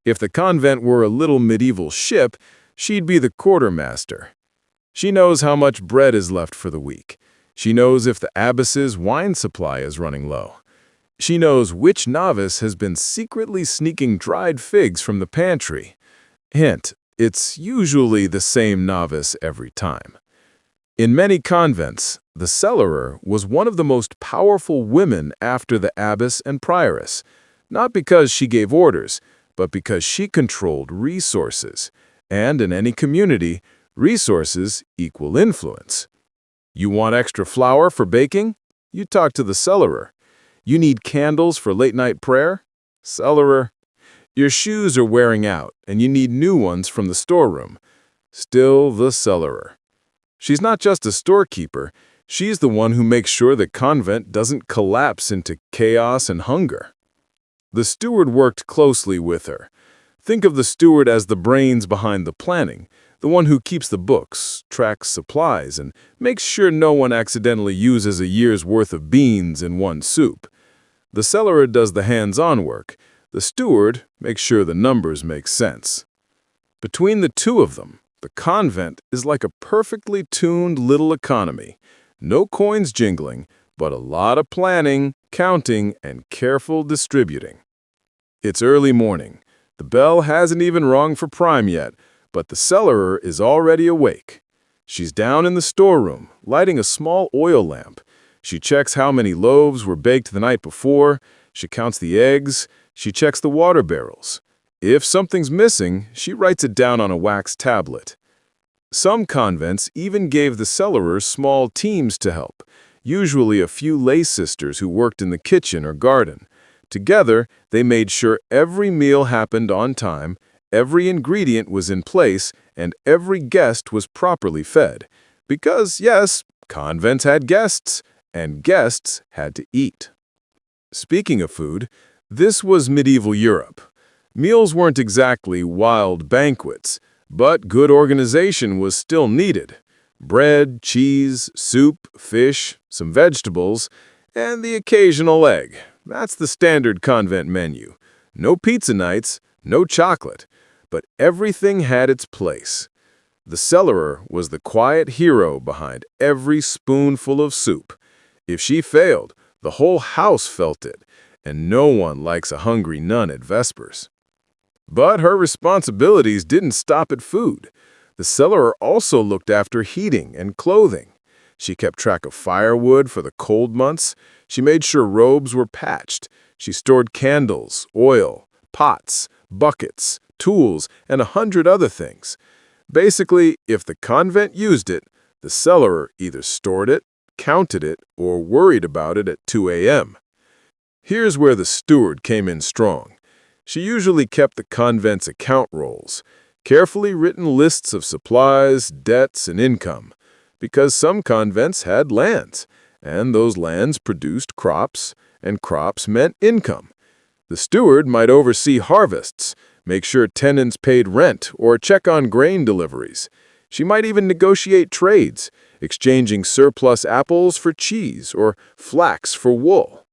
If the convent were a little medieval ship, she'd be the quartermaster. She knows how much bread is left for the week. She knows if the abbess's wine supply is running low. She knows which novice has been secretly sneaking dried figs from the pantry. Hint, it's usually the same novice every time. In many convents, the cellarer was one of the most powerful women after the abbess and prioress, not because she gave orders, but because she controlled resources. And in any community, resources equal influence. You want extra flour for baking? You talk to the cellarer. You need candles for late-night prayer? Cellarer. Your shoes are wearing out, and you need new ones from the storeroom. Still the cellarer. She's not just a storekeeper, she's the one who makes sure the convent doesn't collapse into chaos and hunger. The steward worked closely with her. Think of the steward as the brains behind the planning, the one who keeps the books, tracks supplies, and makes sure no one accidentally uses a year's worth of beans in one soup. The cellarer does the hands-on work. The steward makes sure the numbers make sense. Between the two of them, the convent is like a perfectly tuned little economy. No coins jingling, but a lot of planning, counting, and careful distributing. It's early morning. The bell hasn't even rung for prime yet, but the cellarer is already awake. She's down in the storeroom, lighting a small oil lamp. She checks how many loaves were baked the night before. She counts the eggs. She checks the water barrels. If something's missing, she writes it down on a wax tablet. Some convents even gave the cellarers small teams to help, usually a few lay sisters who worked in the kitchen or garden. Together, they made sure every meal happened on time, every ingredient was in place, and every guest was properly fed. Because, yes, convents had guests, and guests had to eat. Speaking of food, this was medieval Europe. Meals weren't exactly wild banquets, but good organization was still needed. Bread, cheese, soup, fish, some vegetables, and the occasional egg. That's the standard convent menu. No pizza nights, no chocolate, but everything had its place. The cellarer was the quiet hero behind every spoonful of soup. If she failed, the whole house felt it, and no one likes a hungry nun at Vespers. But her responsibilities didn't stop at food. The cellarer also looked after heating and clothing. She kept track of firewood for the cold months. She made sure robes were patched. She stored candles, oil, pots, buckets, tools, and 100 other things. Basically, if the convent used it, the cellarer either stored it, counted it, or worried about it at 2 a.m. Here's where the steward came in strong. She usually kept the convent's account rolls, carefully written lists of supplies, debts, and income, because some convents had lands, and those lands produced crops, and crops meant income. The steward might oversee harvests, make sure tenants paid rent, or check on grain deliveries. She might even negotiate trades, exchanging surplus apples for cheese or flax for wool.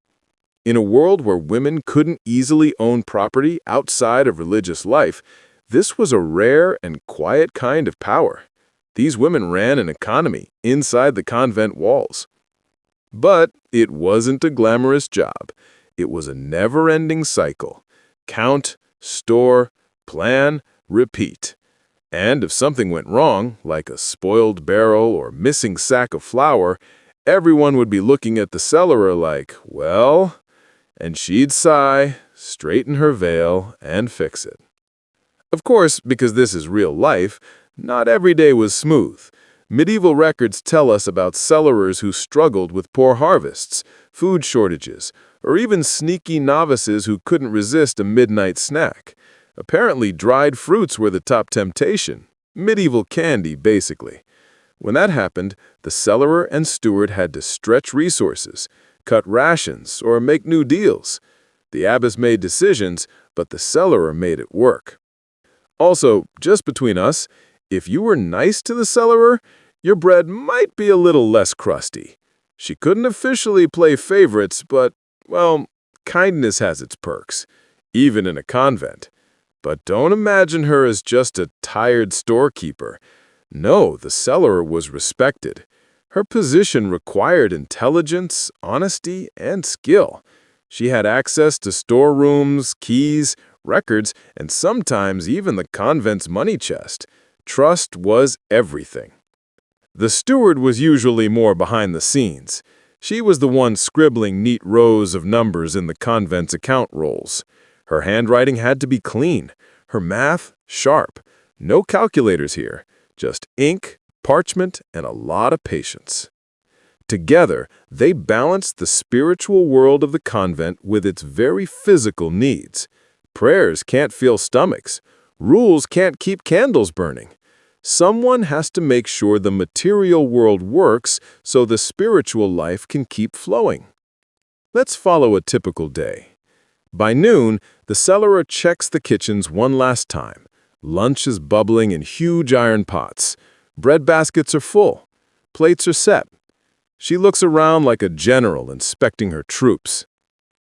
In a world where women couldn't easily own property outside of religious life, this was a rare and quiet kind of power. These women ran an economy inside the convent walls. But it wasn't a glamorous job. It was a never-ending cycle. Count, store, plan, repeat. And if something went wrong, like a spoiled barrel or missing sack of flour, everyone would be looking at the cellarer like, well, and she'd sigh, straighten her veil, and fix it. Of course, because this is real life, not every day was smooth. Medieval records tell us about cellars who struggled with poor harvests, food shortages, or even sneaky novices who couldn't resist a midnight snack. Apparently, dried fruits were the top temptation. Medieval candy, basically. When that happened, the cellarer and steward had to stretch resources, cut rations, or make new deals. The abbess made decisions, but the cellarer made it work. Also, just between us, if you were nice to the cellarer, your bread might be a little less crusty. She couldn't officially play favorites, but, well, kindness has its perks, even in a convent. But don't imagine her as just a tired storekeeper. No, the cellarer was respected. Her position required intelligence, honesty, and skill. She had access to storerooms, keys, records, and sometimes even the convent's money chest. Trust was everything. The steward was usually more behind the scenes. She was the one scribbling neat rows of numbers in the convent's account rolls. Her handwriting had to be clean, her math sharp. No calculators here, just ink, parchment, and a lot of patience. Together, they balanced the spiritual world of the convent with its very physical needs. Prayers can't fill stomachs. Rules can't keep candles burning. Someone has to make sure the material world works so the spiritual life can keep flowing. Let's follow a typical day. By noon, the cellarer checks the kitchens one last time. Lunch is bubbling in huge iron pots. Bread baskets are full. Plates are set. She looks around like a general inspecting her troops.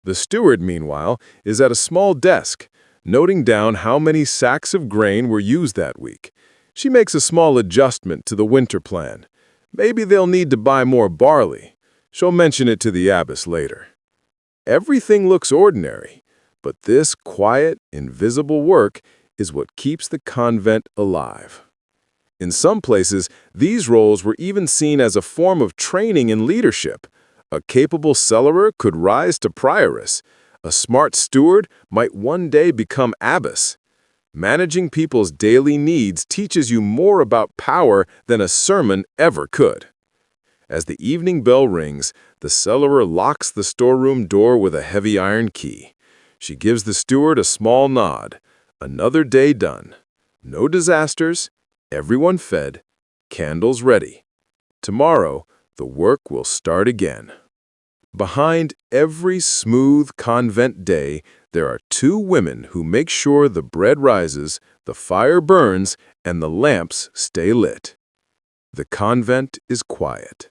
The steward, meanwhile, is at a small desk, noting down how many sacks of grain were used that week. She makes a small adjustment to the winter plan. Maybe they'll need to buy more barley. She'll mention it to the abbess later. Everything looks ordinary, but this quiet, invisible work is what keeps the convent alive. In some places, these roles were even seen as a form of training in leadership. A capable cellarer could rise to prioress. A smart steward might one day become abbess. Managing people's daily needs teaches you more about power than a sermon ever could. As the evening bell rings, the cellarer locks the storeroom door with a heavy iron key. She gives the steward a small nod. Another day done. No disasters, everyone fed, candles ready. Tomorrow, the work will start again. Behind every smooth convent day, there are two women who make sure the bread rises, the fire burns, and the lamps stay lit. The convent is quiet.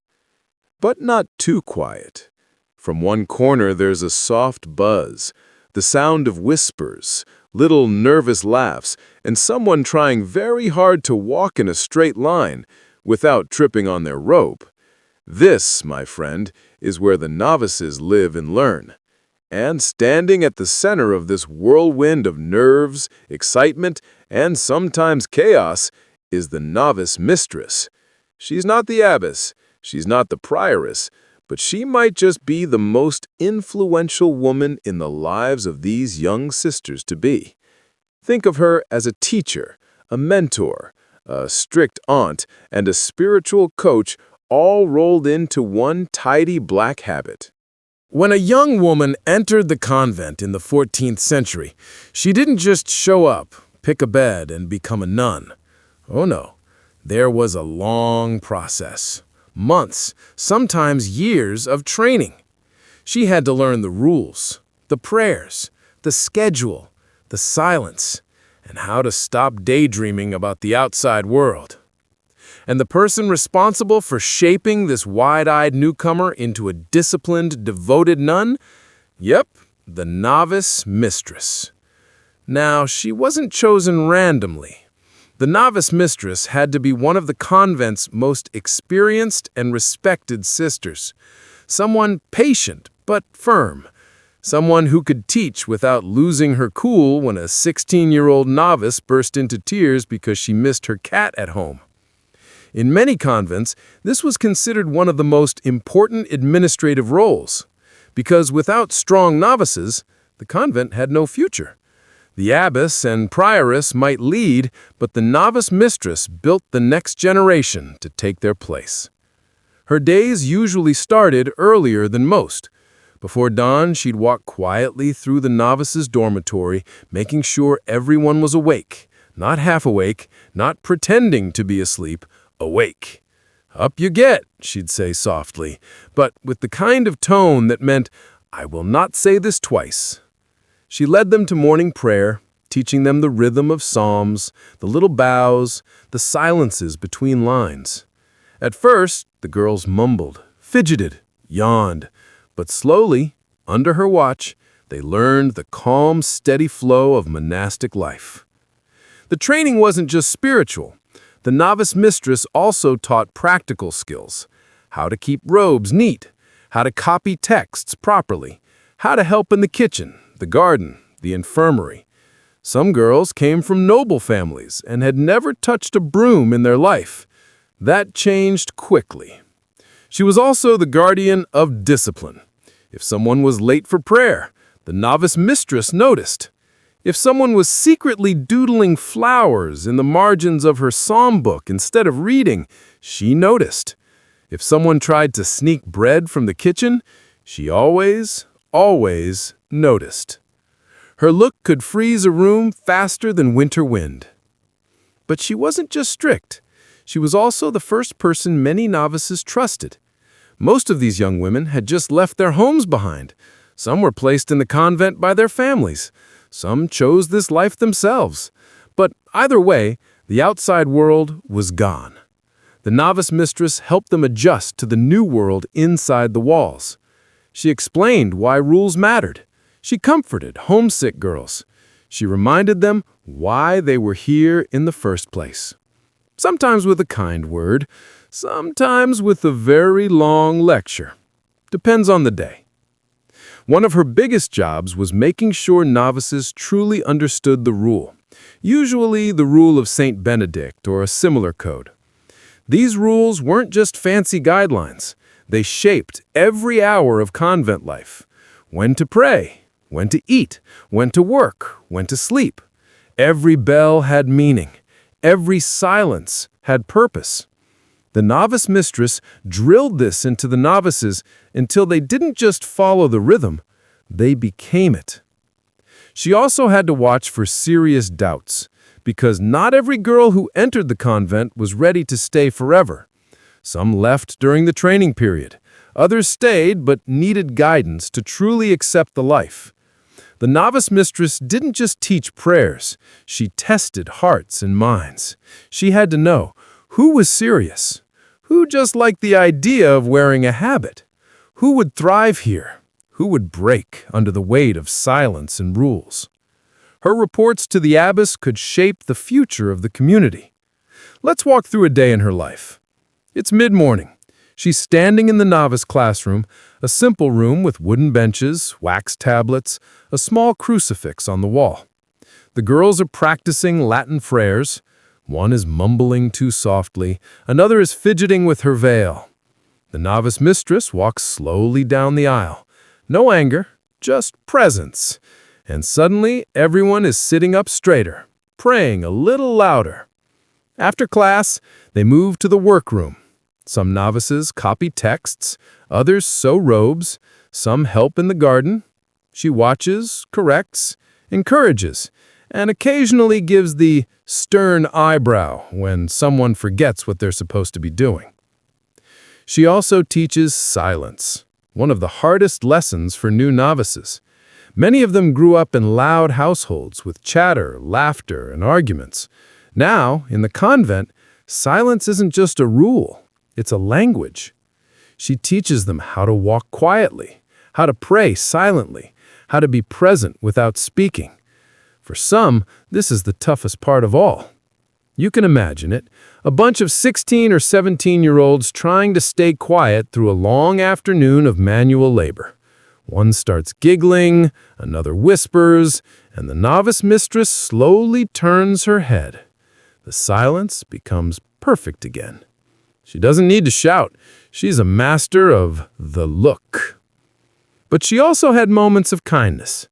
But not too quiet. From one corner there's a soft buzz, the sound of whispers, little nervous laughs, and someone trying very hard to walk in a straight line without tripping on their rope. This, my friend, is where the novices live and learn. And standing at the center of this whirlwind of nerves, excitement, and sometimes chaos is the novice mistress. She's not the abbess. She's not the prioress, but she might just be the most influential woman in the lives of these young sisters-to-be. Think of her as a teacher, a mentor, a strict aunt, and a spiritual coach all rolled into one tidy black habit. When a young woman entered the convent in the 14th century, she didn't just show up, pick a bed, and become a nun. Oh no, there was a long process. Months, sometimes years of training. She had to learn the rules, the prayers, the schedule, the silence, and how to stop daydreaming about the outside world. And the person responsible for shaping this wide-eyed newcomer into a disciplined, devoted nun? Yep, the novice mistress. Now, she wasn't chosen randomly. The novice mistress had to be one of the convent's most experienced and respected sisters. Someone patient but firm. Someone who could teach without losing her cool when a 16-year-old novice burst into tears because she missed her cat at home. In many convents, this was considered one of the most important administrative roles, because without strong novices, the convent had no future. The abbess and prioress might lead, but the novice mistress built the next generation to take their place. Her days usually started earlier than most. Before dawn, she'd walk quietly through the novices' dormitory, making sure everyone was awake. Not half awake, not pretending to be asleep, awake. "Up you get," she'd say softly, but with the kind of tone that meant, "I will not say this twice." She led them to morning prayer, teaching them the rhythm of psalms, the little bows, the silences between lines. At first, the girls mumbled, fidgeted, yawned, but slowly, under her watch, they learned the calm, steady flow of monastic life. The training wasn't just spiritual. The novice mistress also taught practical skills: how to keep robes neat, how to copy texts properly, how to help in the kitchen, the garden, the infirmary. Some girls came from noble families and had never touched a broom in their life. That changed quickly. She was also the guardian of discipline. If someone was late for prayer, the novice mistress noticed. If someone was secretly doodling flowers in the margins of her psalm book instead of reading, she noticed. If someone tried to sneak bread from the kitchen, she always noticed. Her look could freeze a room faster than winter wind. But she wasn't just strict. She was also the first person many novices trusted. Most of these young women had just left their homes behind. Some were placed in the convent by their families. Some chose this life themselves. But either way, the outside world was gone. The novice mistress helped them adjust to the new world inside the walls. She explained why rules mattered. She comforted homesick girls. She reminded them why they were here in the first place. Sometimes with a kind word, sometimes with a very long lecture. Depends on the day. One of her biggest jobs was making sure novices truly understood the rule, usually the rule of St. Benedict or a similar code. These rules weren't just fancy guidelines. They shaped every hour of convent life. When to pray, when to eat, when to work, when to sleep. Every bell had meaning. Every silence had purpose. The novice mistress drilled this into the novices until they didn't just follow the rhythm, they became it. She also had to watch for serious doubts, because not every girl who entered the convent was ready to stay forever. Some left during the training period. Others stayed but needed guidance to truly accept the life. The novice mistress didn't just teach prayers, she tested hearts and minds. She had to know who was serious, who just liked the idea of wearing a habit, who would thrive here, who would break under the weight of silence and rules. Her reports to the abbess could shape the future of the community. Let's walk through a day in her life. It's mid-morning. She's standing in the novice classroom, a simple room with wooden benches, wax tablets, a small crucifix on the wall. The girls are practicing Latin prayers. One is mumbling too softly, another is fidgeting with her veil. The novice mistress walks slowly down the aisle. No anger, just presence. And suddenly, everyone is sitting up straighter, praying a little louder. After class, they move to the workroom. Some novices copy texts, others sew robes, some help in the garden. She watches, corrects, encourages, and occasionally gives the stern eyebrow when someone forgets what they're supposed to be doing. She also teaches silence, one of the hardest lessons for new novices. Many of them grew up in loud households with chatter, laughter, and arguments. Now, in the convent, silence isn't just a rule, it's a language. She teaches them how to walk quietly, how to pray silently, how to be present without speaking. For some, this is the toughest part of all. You can imagine it, a bunch of 16 or 17-year-olds trying to stay quiet through a long afternoon of manual labor. One starts giggling, another whispers, and the novice mistress slowly turns her head. The silence becomes perfect again. She doesn't need to shout. She's a master of the look. But she also had moments of kindness.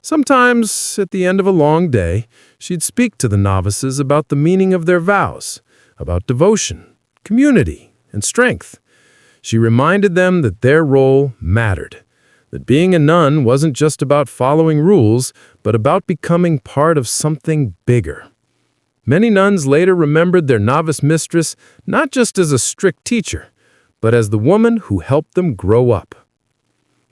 Sometimes, at the end of a long day, she'd speak to the novices about the meaning of their vows, about devotion, community, and strength. She reminded them that their role mattered, that being a nun wasn't just about following rules, but about becoming part of something bigger. Many nuns later remembered their novice mistress not just as a strict teacher, but as the woman who helped them grow up.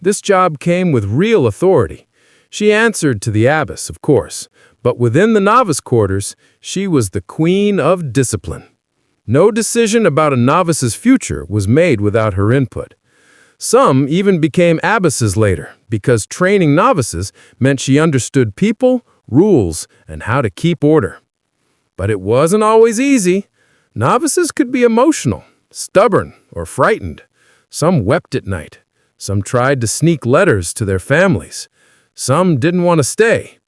This job came with real authority. She answered to the abbess, of course, but within the novice quarters, she was the queen of discipline. No decision about a novice's future was made without her input. Some even became abbesses later, because training novices meant she understood people, rules, and how to keep order. But it wasn't always easy. Novices could be emotional, stubborn, or frightened. Some wept at night. Some tried to sneak letters to their families. Some didn't want to stay.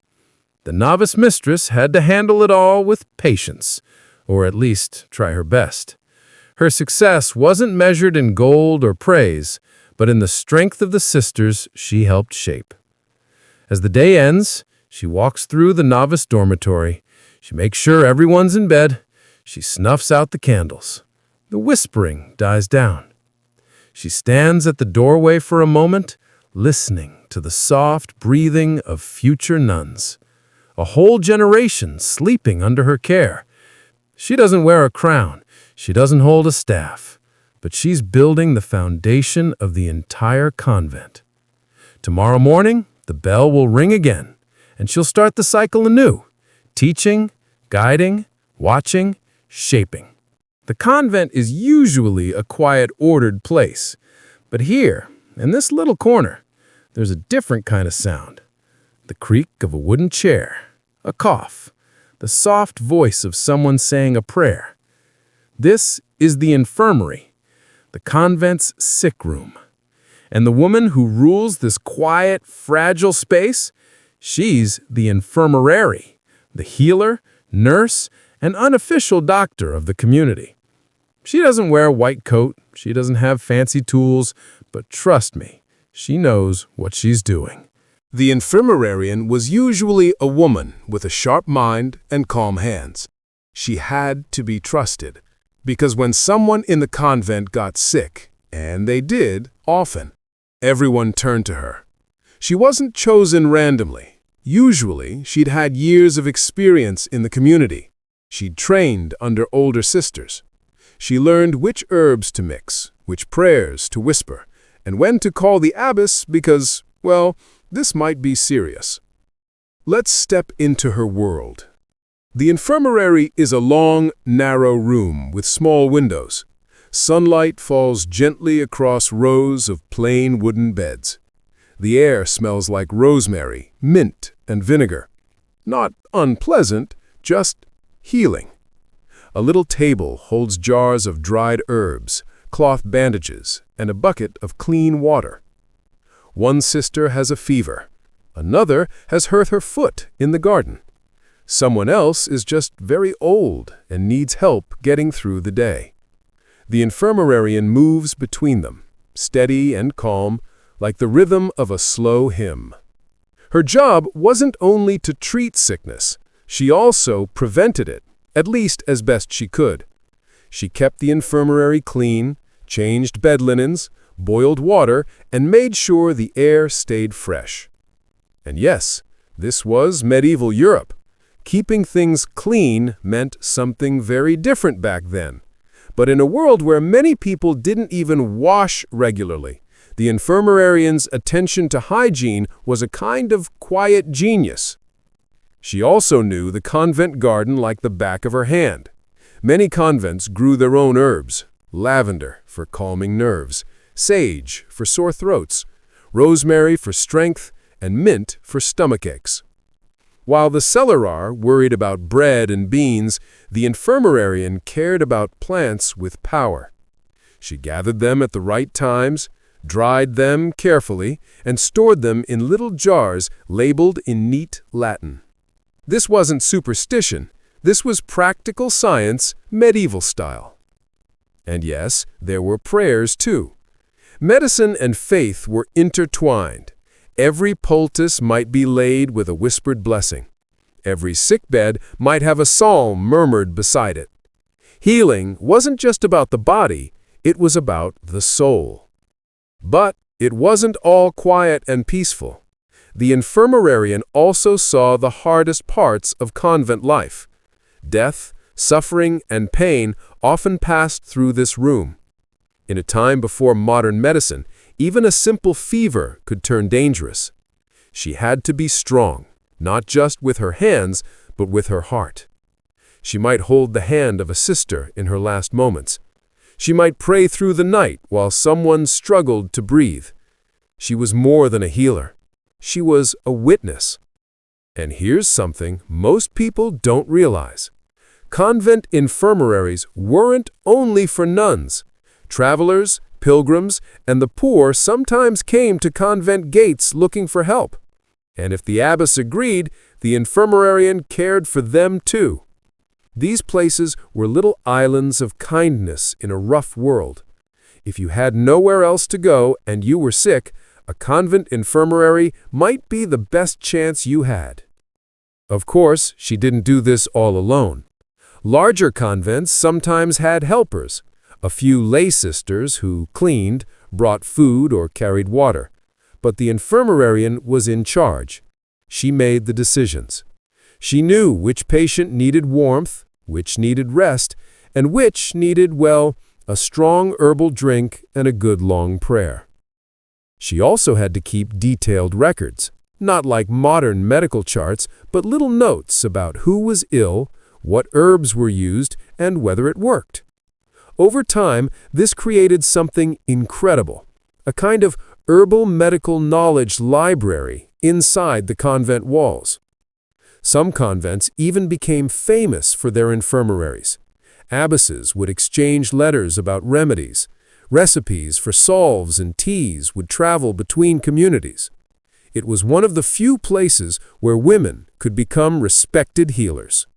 The novice mistress had to handle it all with patience, or at least try her best. Her success wasn't measured in gold or praise, but in the strength of the sisters she helped shape. As the day ends, she walks through the novice dormitory. She makes sure everyone's in bed. She snuffs out the candles. The whispering dies down. She stands at the doorway for a moment, listening to the soft breathing of future nuns. A whole generation sleeping under her care. She doesn't wear a crown. She doesn't hold a staff. But she's building the foundation of the entire convent. Tomorrow morning, the bell will ring again, and she'll start the cycle anew. Teaching, guiding, watching, shaping. The convent is usually a quiet, ordered place. But here, in this little corner, there's a different kind of sound. The creak of a wooden chair, a cough, the soft voice of someone saying a prayer. This is the infirmary, the convent's sick room. And the woman who rules this quiet, fragile space, she's the infirmary, the healer, nurse, and unofficial doctor of the community. She doesn't wear a white coat, she doesn't have fancy tools, but trust me, she knows what she's doing. The infirmarian was usually a woman with a sharp mind and calm hands. She had to be trusted, because when someone in the convent got sick, and they did often, everyone turned to her. She wasn't chosen randomly. Usually, she'd had years of experience in the community. She'd trained under older sisters. She learned which herbs to mix, which prayers to whisper, and when to call the abbess because, well, this might be serious. Let's step into her world. The infirmary is a long, narrow room with small windows. Sunlight falls gently across rows of plain wooden beds. The air smells like rosemary, mint, and vinegar. Not unpleasant, just healing. A little table holds jars of dried herbs, cloth bandages, and a bucket of clean water. One sister has a fever. Another has hurt her foot in the garden. Someone else is just very old and needs help getting through the day. The infirmarian moves between them, steady and calm, like the rhythm of a slow hymn. Her job wasn't only to treat sickness, she also prevented it, at least as best she could. She kept the infirmary clean, changed bed linens, boiled water, and made sure the air stayed fresh. And yes, this was medieval Europe. Keeping things clean meant something very different back then. But in a world where many people didn't even wash regularly, the infirmarian's attention to hygiene was a kind of quiet genius. She also knew the convent garden like the back of her hand. Many convents grew their own herbs: lavender for calming nerves, sage for sore throats, rosemary for strength, and mint for stomach aches. While the cellarer worried about bread and beans, the infirmarian cared about plants with power. She gathered them at the right times, dried them carefully, and stored them in little jars labeled in neat Latin. This wasn't superstition. This was practical science, medieval style. And yes, there were prayers too. Medicine and faith were intertwined. Every poultice might be laid with a whispered blessing. Every sickbed might have a psalm murmured beside it. Healing wasn't just about the body, it was about the soul. But it wasn't all quiet and peaceful. The infirmarian also saw the hardest parts of convent life. Death, suffering, and pain often passed through this room. In a time before modern medicine, even a simple fever could turn dangerous. She had to be strong, not just with her hands, but with her heart. She might hold the hand of a sister in her last moments. She might pray through the night while someone struggled to breathe. She was more than a healer. She was a witness. And here's something most people don't realize. Convent infirmaries weren't only for nuns. Travelers, pilgrims, and the poor sometimes came to convent gates looking for help. And if the abbess agreed, the infirmarian cared for them too. These places were little islands of kindness in a rough world. If you had nowhere else to go and you were sick, a convent infirmary might be the best chance you had. Of course, she didn't do this all alone. Larger convents sometimes had helpers, a few lay sisters who cleaned, brought food, or carried water. But the infirmarian was in charge. She made the decisions. She knew which patient needed warmth, which needed rest, and which needed, well, a strong herbal drink and a good long prayer. She also had to keep detailed records, not like modern medical charts, but little notes about who was ill, what herbs were used, and whether it worked. Over time, this created something incredible, a kind of herbal medical knowledge library inside the convent walls. Some convents even became famous for their infirmaries. Abbesses would exchange letters about remedies. Recipes for salves and teas would travel between communities. It was one of the few places where women could become respected healers.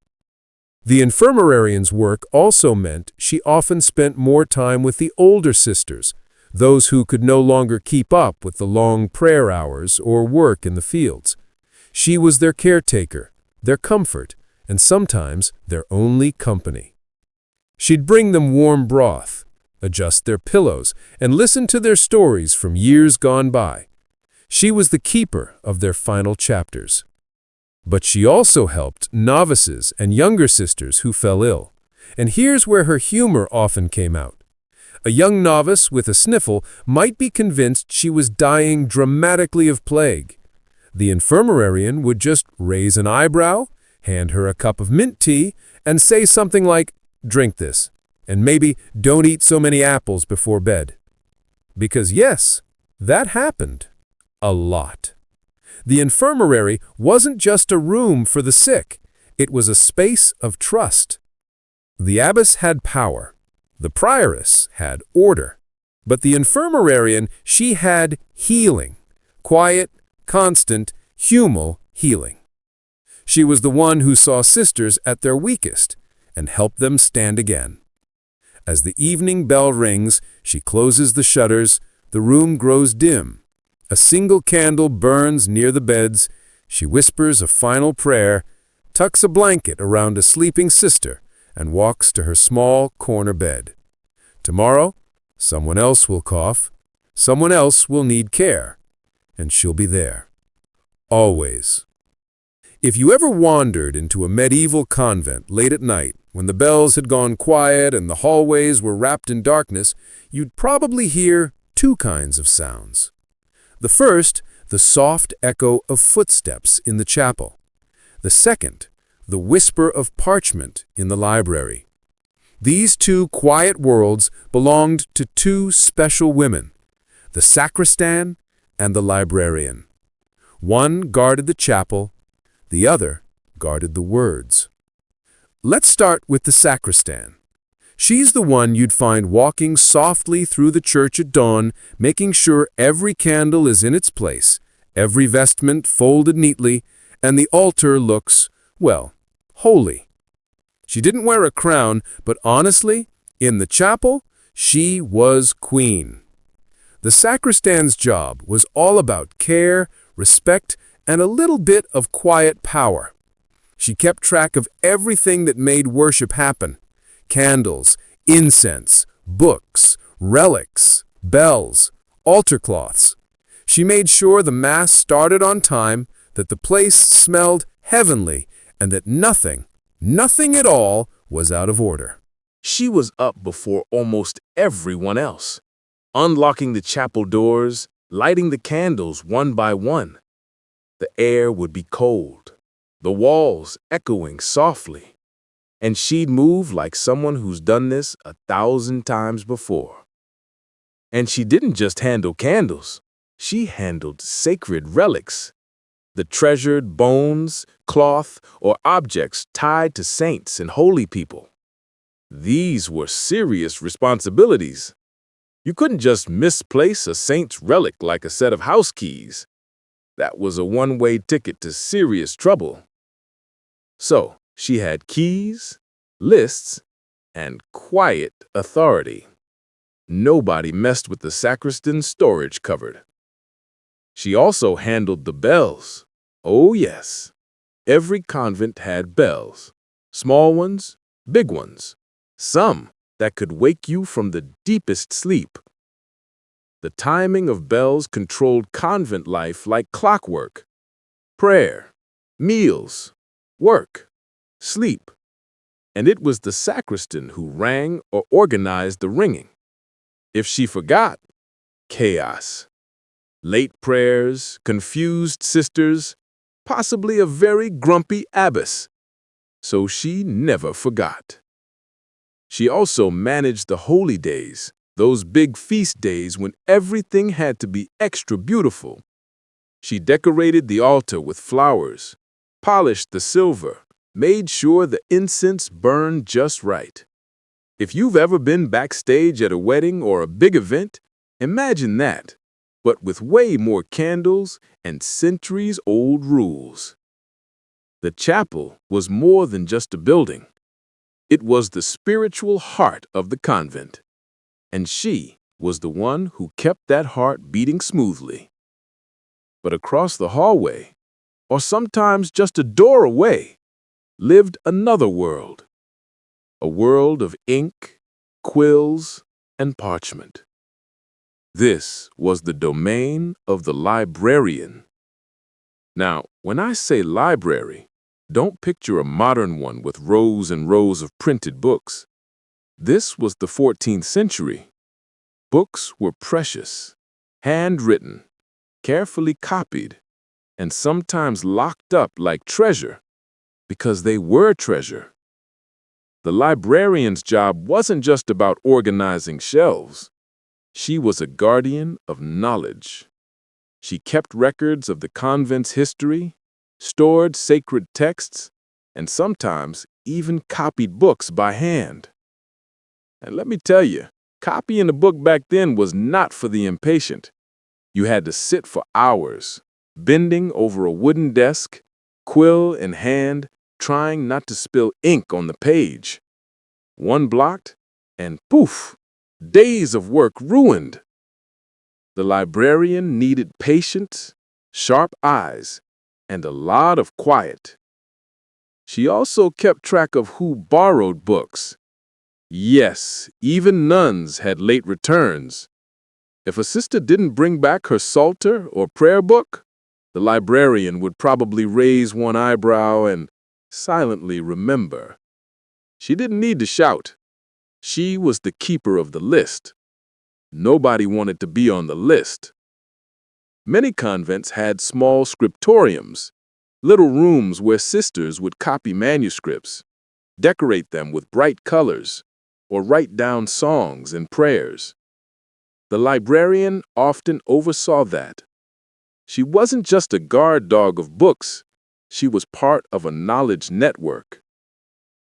The infirmarian's work also meant she often spent more time with the older sisters, those who could no longer keep up with the long prayer hours or work in the fields. She was their caretaker, their comfort, and sometimes their only company. She'd bring them warm broth, adjust their pillows, and listen to their stories from years gone by. She was the keeper of their final chapters. But she also helped novices and younger sisters who fell ill. And here's where her humor often came out. A young novice with a sniffle might be convinced she was dying dramatically of plague. The infirmarian would just raise an eyebrow, hand her a cup of mint tea, and say something like, "Drink this, and maybe don't eat so many apples before bed." Because yes, that happened. A lot. The infirmary wasn't just a room for the sick. It was a space of trust. The abbess had power. The prioress had order. But the infirmarian, she had healing. Quiet, constant, humal healing. She was the one who saw sisters at their weakest and helped them stand again. As the evening bell rings, she closes the shutters, the room grows dim. A single candle burns near the beds. She whispers a final prayer, tucks a blanket around a sleeping sister, and walks to her small corner bed. Tomorrow, someone else will cough, someone else will need care, and she'll be there. Always. If you ever wandered into a medieval convent late at night, when the bells had gone quiet and the hallways were wrapped in darkness, you'd probably hear two kinds of sounds. The first, the soft echo of footsteps in the chapel. The second, the whisper of parchment in the library. These two quiet worlds belonged to two special women, the sacristan and the librarian. One guarded the chapel, the other guarded the words. Let's start with the sacristan. She's the one you'd find walking softly through the church at dawn, making sure every candle is in its place, every vestment folded neatly, and the altar looks, well, holy. She didn't wear a crown, but honestly, in the chapel, she was queen. The sacristan's job was all about care, respect, and a little bit of quiet power. She kept track of everything that made worship happen: candles, incense, books, relics, bells, altar cloths. She made sure the Mass started on time, that the place smelled heavenly, and that nothing at all was out of order. She was up before almost everyone else, unlocking the chapel doors, lighting the candles one by one. The air would be cold, the walls echoing softly, and she'd move like someone who's done this 1,000 times before. And she didn't just handle candles, she handled sacred relics, the treasured bones, cloth, or objects tied to saints and holy people. These were serious responsibilities. You couldn't just misplace a saint's relic like a set of house keys. That was a one-way ticket to serious trouble. So, she had keys, lists, and quiet authority. Nobody messed with the sacristan's storage cupboard. She also handled the bells. Oh yes, every convent had bells. Small ones, big ones. Some that could wake you from the deepest sleep. The timing of bells controlled convent life like clockwork. Prayer, meals, work, sleep. And it was the sacristan who rang or organized the ringing. If she forgot, chaos. Late prayers, confused sisters, possibly a very grumpy abbess. So she never forgot. She also managed the holy days, those big feast days when everything had to be extra beautiful. She decorated the altar with flowers, polished the silver, made sure the incense burned just right. If you've ever been backstage at a wedding or a big event, imagine that, but with way more candles and centuries-old rules. The chapel was more than just a building. It was the spiritual heart of the convent, and she was the one who kept that heart beating smoothly. But across the hallway, or sometimes just a door away, lived another world. A world of ink, quills, and parchment. This was the domain of the librarian. Now, when I say library, don't picture a modern one with rows and rows of printed books. This was the 14th century. Books were precious, handwritten, carefully copied, and sometimes locked up like treasure, because they were treasure. The librarian's job wasn't just about organizing shelves. She was a guardian of knowledge. She kept records of the convent's history, stored sacred texts, and sometimes even copied books by hand. And let me tell you, copying a book back then was not for the impatient. You had to sit for hours, bending over a wooden desk, quill in hand, trying not to spill ink on the page. One blocked, and poof, days of work ruined. The librarian needed patience, sharp eyes, and a lot of quiet. She also kept track of who borrowed books. Yes, even nuns had late returns. If a sister didn't bring back her psalter or prayer book, the librarian would probably raise one eyebrow and silently remember. She didn't need to shout. She was the keeper of the list. Nobody wanted to be on the list. Many convents had small scriptoriums, little rooms where sisters would copy manuscripts, decorate them with bright colors, or write down songs and prayers. The librarian often oversaw that. She wasn't just a guard dog of books, she was part of a knowledge network.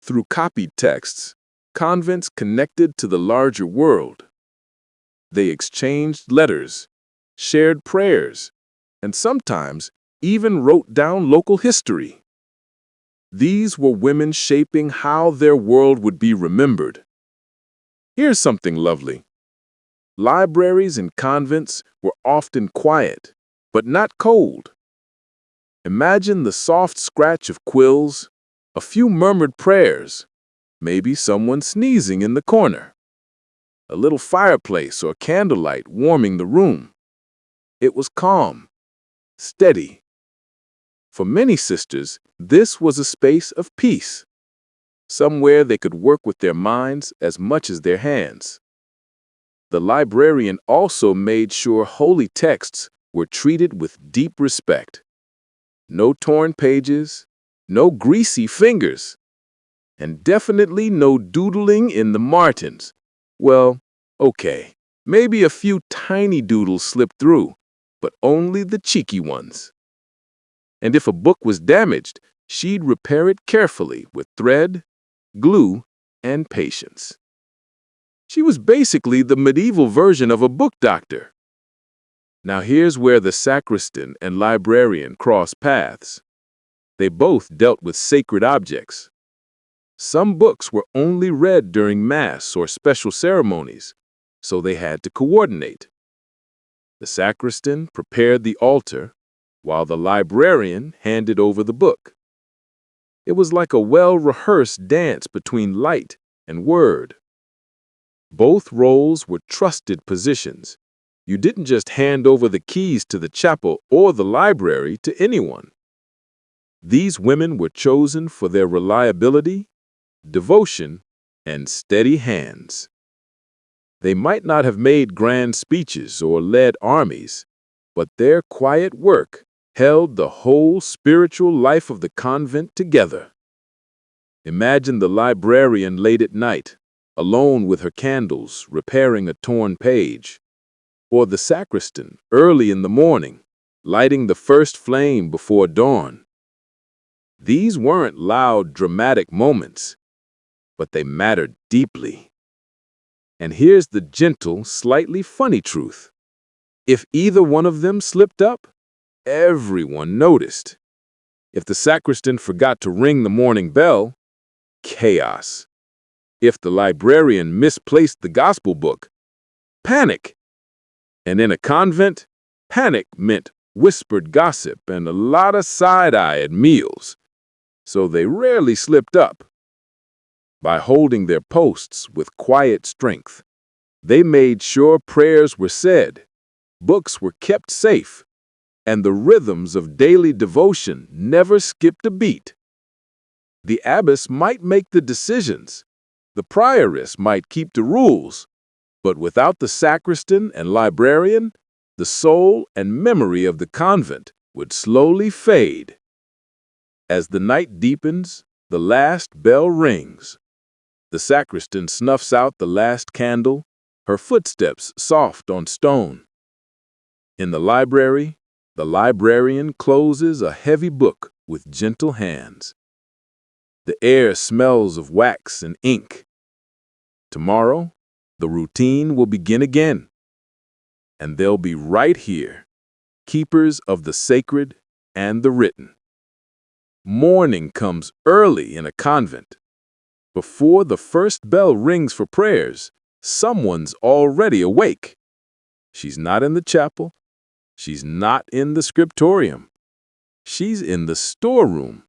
Through copied texts, convents connected to the larger world. They exchanged letters, shared prayers, and sometimes even wrote down local history. These were women shaping how their world would be remembered. Here's something lovely. Libraries in convents were often quiet, but not cold. Imagine the soft scratch of quills, a few murmured prayers, maybe someone sneezing in the corner, a little fireplace or candlelight warming the room. It was calm, steady. For many sisters, this was a space of peace, somewhere they could work with their minds as much as their hands. The librarian also made sure holy texts were treated with deep respect. No torn pages, no greasy fingers, and definitely no doodling in the Martins. Well, okay, maybe a few tiny doodles slipped through, but only the cheeky ones. And if a book was damaged, she'd repair it carefully with thread, glue, and patience. She was basically the medieval version of a book doctor. Now here's where the sacristan and librarian cross paths. They both dealt with sacred objects. Some books were only read during Mass or special ceremonies, so they had to coordinate. The sacristan prepared the altar, while the librarian handed over the book. It was like a well-rehearsed dance between light and word. Both roles were trusted positions. You didn't just hand over the keys to the chapel or the library to anyone. These women were chosen for their reliability, devotion, and steady hands. They might not have made grand speeches or led armies, but their quiet work held the whole spiritual life of the convent together. Imagine the librarian late at night, alone with her candles, repairing a torn page, or the sacristan early in the morning, lighting the first flame before dawn. These weren't loud, dramatic moments, but they mattered deeply. And here's the gentle, slightly funny truth. If either one of them slipped up, everyone noticed. If the sacristan forgot to ring the morning bell, chaos. If the librarian misplaced the gospel book, panic. And in a convent, panic meant whispered gossip and a lot of side-eye at meals, so they rarely slipped up. By holding their posts with quiet strength, they made sure prayers were said, books were kept safe, and the rhythms of daily devotion never skipped a beat. The abbess might make the decisions, the prioress might keep the rules, but without the sacristan and librarian, the soul and memory of the convent would slowly fade. As the night deepens, the last bell rings. The sacristan snuffs out the last candle, her footsteps soft on stone. In the librarian closes a heavy book with gentle hands. The air smells of wax and ink. Tomorrow, the routine will begin again. And they'll be right here, keepers of the sacred and the written. Morning comes early in a convent. Before the first bell rings for prayers, someone's already awake. She's not in the chapel. She's not in the scriptorium. She's in the storeroom,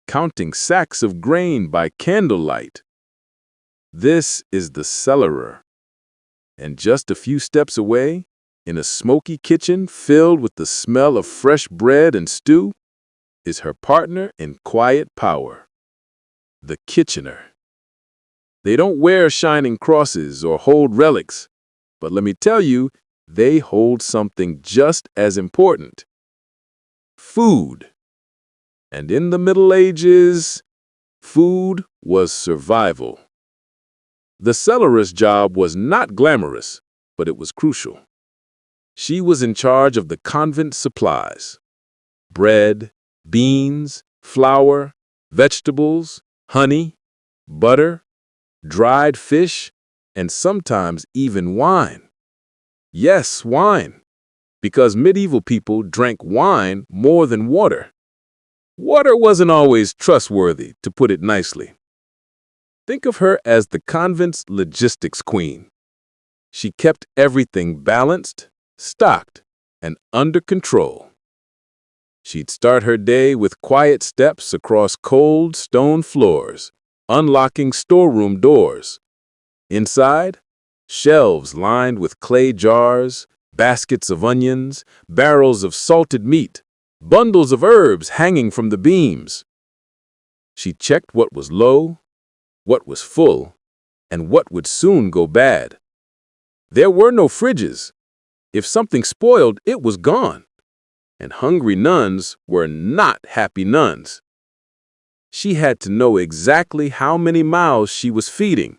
counting sacks of grain by candlelight. This is the cellarer. And just a few steps away, in a smoky kitchen filled with the smell of fresh bread and stew, is her partner in quiet power, the kitchener. They don't wear shining crosses or hold relics, but let me tell you, they hold something just as important: food. And in the Middle Ages, food was survival. The cellarer's job was not glamorous, but it was crucial. She was in charge of the convent supplies: bread, beans, flour, vegetables, honey, butter, dried fish, and sometimes even wine. Yes, wine, because medieval people drank wine more than water. Water wasn't always trustworthy, to put it nicely. Think of her as the convent's logistics queen. She kept everything balanced, stocked, and under control. She'd start her day with quiet steps across cold stone floors, unlocking storeroom doors. Inside, shelves lined with clay jars, baskets of onions, barrels of salted meat, bundles of herbs hanging from the beams. She checked what was low, what was full, and what would soon go bad. There were no fridges. If something spoiled, it was gone. And hungry nuns were not happy nuns. She had to know exactly how many mouths she was feeding,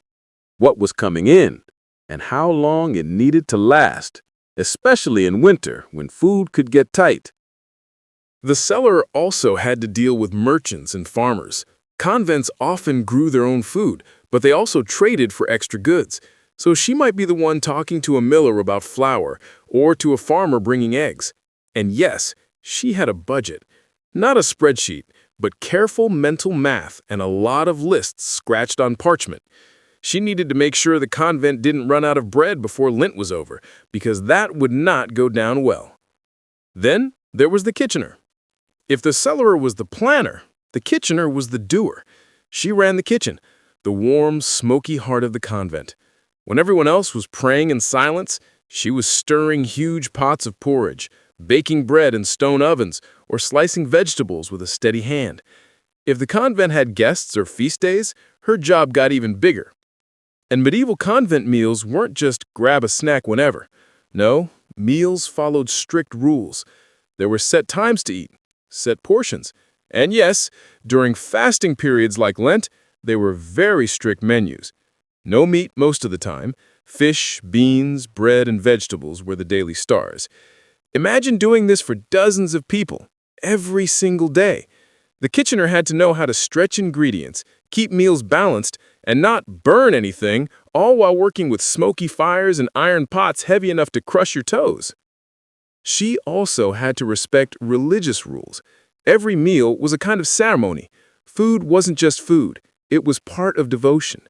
what was coming in, and how long it needed to last, especially in winter when food could get tight. The cellar also had to deal with merchants and farmers. Convents often grew their own food, but they also traded for extra goods. So she might be the one talking to a miller about flour, or to a farmer bringing eggs. And yes, she had a budget. Not a spreadsheet, but careful mental math and a lot of lists scratched on parchment. She needed to make sure the convent didn't run out of bread before Lent was over, because that would not go down well. Then there was the kitchener. If the cellarer was the planner, the kitchener was the doer. She ran the kitchen, the warm, smoky heart of the convent. When everyone else was praying in silence, she was stirring huge pots of porridge, baking bread in stone ovens, or slicing vegetables with a steady hand. If the convent had guests or feast days, her job got even bigger. And medieval convent meals weren't just grab a snack whenever. No, meals followed strict rules. There were set times to eat, set portions. And yes, during fasting periods like Lent, there were very strict menus. No meat most of the time. Fish, beans, bread, and vegetables were the daily stars. Imagine doing this for dozens of people, every single day. The kitchener had to know how to stretch ingredients, keep meals balanced, and not burn anything, all while working with smoky fires and iron pots heavy enough to crush your toes. She also had to respect religious rules. Every meal was a kind of ceremony. Food wasn't just food, it was part of devotion.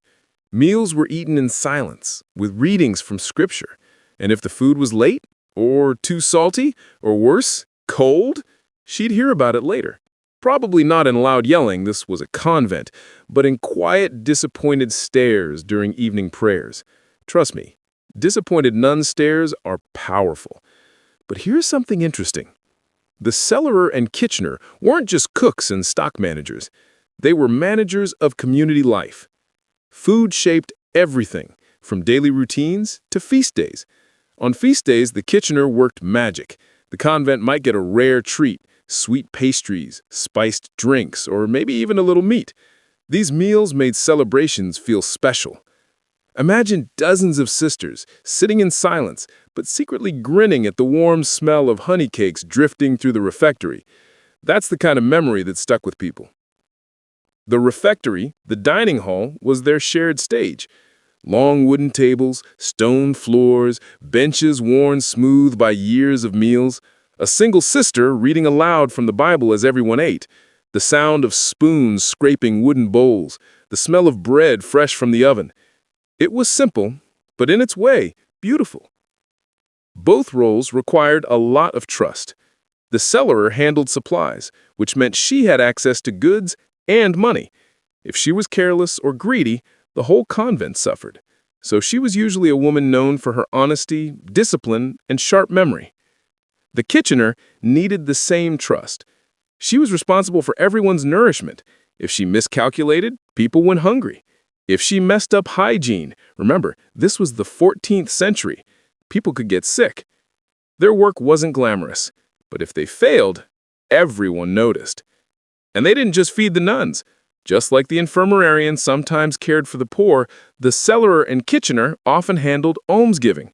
Meals were eaten in silence, with readings from Scripture. And if the food was late, or too salty, or worse, cold, she'd hear about it later. Probably not in loud yelling, this was a convent, but in quiet, disappointed stares during evening prayers. Trust me, disappointed nun stares are powerful. But here's something interesting. The cellarer and kitchener weren't just cooks and stock managers. They were managers of community life. Food shaped everything, from daily routines to feast days. On feast days, the kitchener worked magic. The convent might get a rare treat, sweet pastries, spiced drinks, or maybe even a little meat. These meals made celebrations feel special. Imagine dozens of sisters sitting in silence, but secretly grinning at the warm smell of honey cakes drifting through the refectory. That's the kind of memory that stuck with people. The refectory, the dining hall, was their shared stage. Long wooden tables, stone floors, benches worn smooth by years of meals, a single sister reading aloud from the Bible as everyone ate, the sound of spoons scraping wooden bowls, the smell of bread fresh from the oven. It was simple, but in its way, beautiful. Both roles required a lot of trust. The cellarer handled supplies, which meant she had access to goods and money. If she was careless or greedy, the whole convent suffered. So she was usually a woman known for her honesty, discipline, and sharp memory. The kitchener needed the same trust. She was responsible for everyone's nourishment. If she miscalculated, people went hungry. If she messed up hygiene, remember, this was the 14th century, people could get sick. Their work wasn't glamorous, but if they failed, everyone noticed. And they didn't just feed the nuns. Just like the infirmarian sometimes cared for the poor, the cellarer and kitchener often handled almsgiving.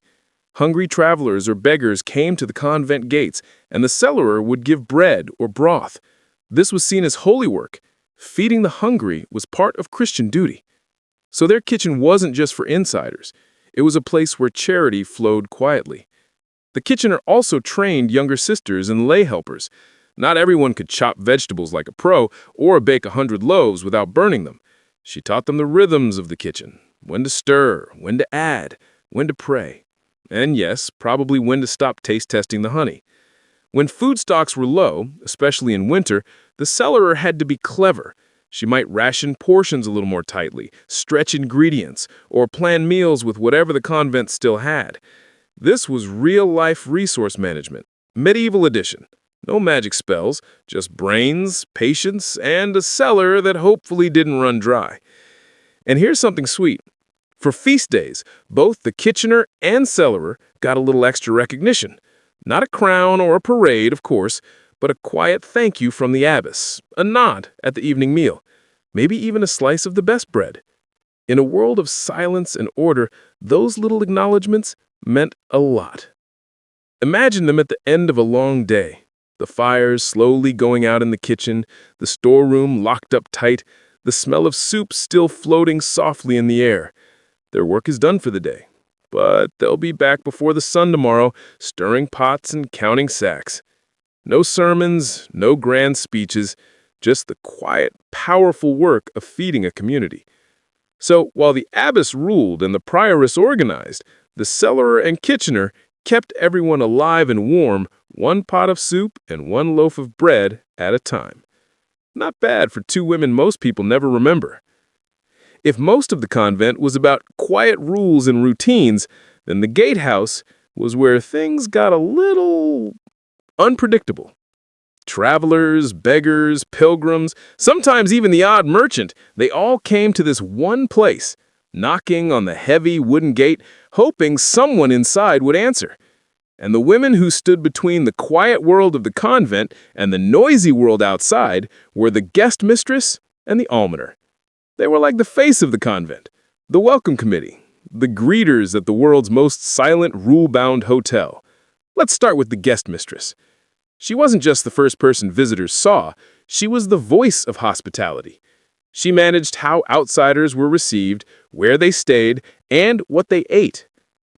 Hungry travelers or beggars came to the convent gates, and the cellarer would give bread or broth. This was seen as holy work. Feeding the hungry was part of Christian duty. So their kitchen wasn't just for insiders. It was a place where charity flowed quietly. The kitchener also trained younger sisters and lay helpers. Not everyone could chop vegetables like a pro or bake 100 loaves without burning them. She taught them the rhythms of the kitchen, when to stir, when to add, when to pray. And yes, probably when to stop taste testing the honey. When food stocks were low, especially in winter, the cellarer had to be clever. She might ration portions a little more tightly, stretch ingredients, or plan meals with whatever the convent still had. This was real-life resource management, medieval edition. No magic spells, just brains, patience, and a cellar that hopefully didn't run dry. And here's something sweet. For feast days, both the kitchener and cellarer got a little extra recognition. Not a crown or a parade, of course, but a quiet thank you from the abbess, a nod at the evening meal, maybe even a slice of the best bread. In a world of silence and order, those little acknowledgments meant a lot. Imagine them at the end of a long day. The fires slowly going out in the kitchen, the storeroom locked up tight, the smell of soup still floating softly in the air. Their work is done for the day, but they'll be back before the sun tomorrow, stirring pots and counting sacks. No sermons, no grand speeches, just the quiet, powerful work of feeding a community. So while the abbess ruled and the prioress organized, the cellarer and kitchener kept everyone alive and warm, one pot of soup and one loaf of bread at a time. Not bad for two women most people never remember. If most of the convent was about quiet rules and routines, then the gatehouse was where things got a little unpredictable. Travelers, beggars, pilgrims, sometimes even the odd merchant, they all came to this one place, knocking on the heavy wooden gate, hoping someone inside would answer. And the women who stood between the quiet world of the convent and the noisy world outside were the guest mistress and the almoner. They were like the face of the convent, the welcome committee, the greeters at the world's most silent, rule-bound hotel. Let's start with the guest mistress. She wasn't just the first person visitors saw, she was the voice of hospitality. She managed how outsiders were received, where they stayed, and what they ate.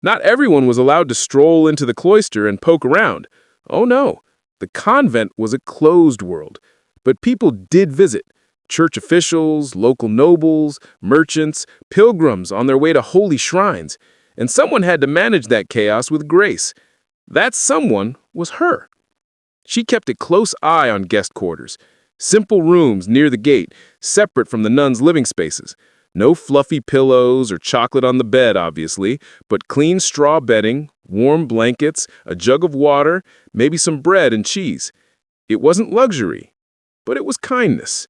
Not everyone was allowed to stroll into the cloister and poke around. Oh no, the convent was a closed world. But people did visit. Church officials, local nobles, merchants, pilgrims on their way to holy shrines. And someone had to manage that chaos with grace. That someone was her. She kept a close eye on guest quarters. Simple rooms near the gate, separate from the nuns' living spaces. No fluffy pillows or chocolate on the bed, obviously, but clean straw bedding, warm blankets, a jug of water, maybe some bread and cheese. It wasn't luxury, but it was kindness.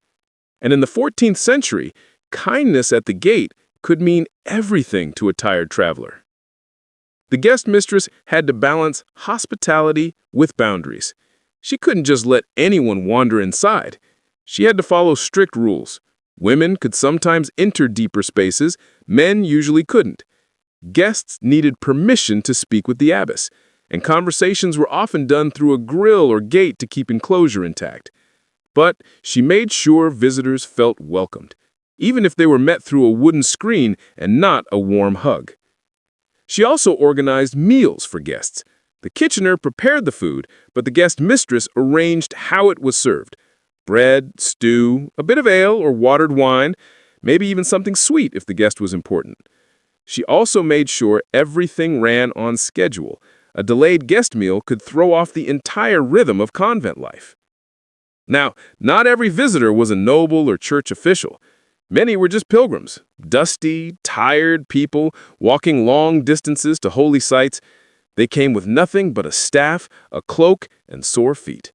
And in the 14th century, kindness at the gate could mean everything to a tired traveler. The guest mistress had to balance hospitality with boundaries. She couldn't just let anyone wander inside. She had to follow strict rules. Women could sometimes enter deeper spaces, men usually couldn't. Guests needed permission to speak with the abbess, and conversations were often done through a grill or gate to keep enclosure intact. But she made sure visitors felt welcomed, even if they were met through a wooden screen and not a warm hug. She also organized meals for guests. The kitchener prepared the food, but the guest mistress arranged how it was served. Bread, stew, a bit of ale or watered wine, maybe even something sweet if the guest was important. She also made sure everything ran on schedule. A delayed guest meal could throw off the entire rhythm of convent life. Now, not every visitor was a noble or church official. Many were just pilgrims, dusty, tired people walking long distances to holy sites. They came with nothing but a staff, a cloak, and sore feet.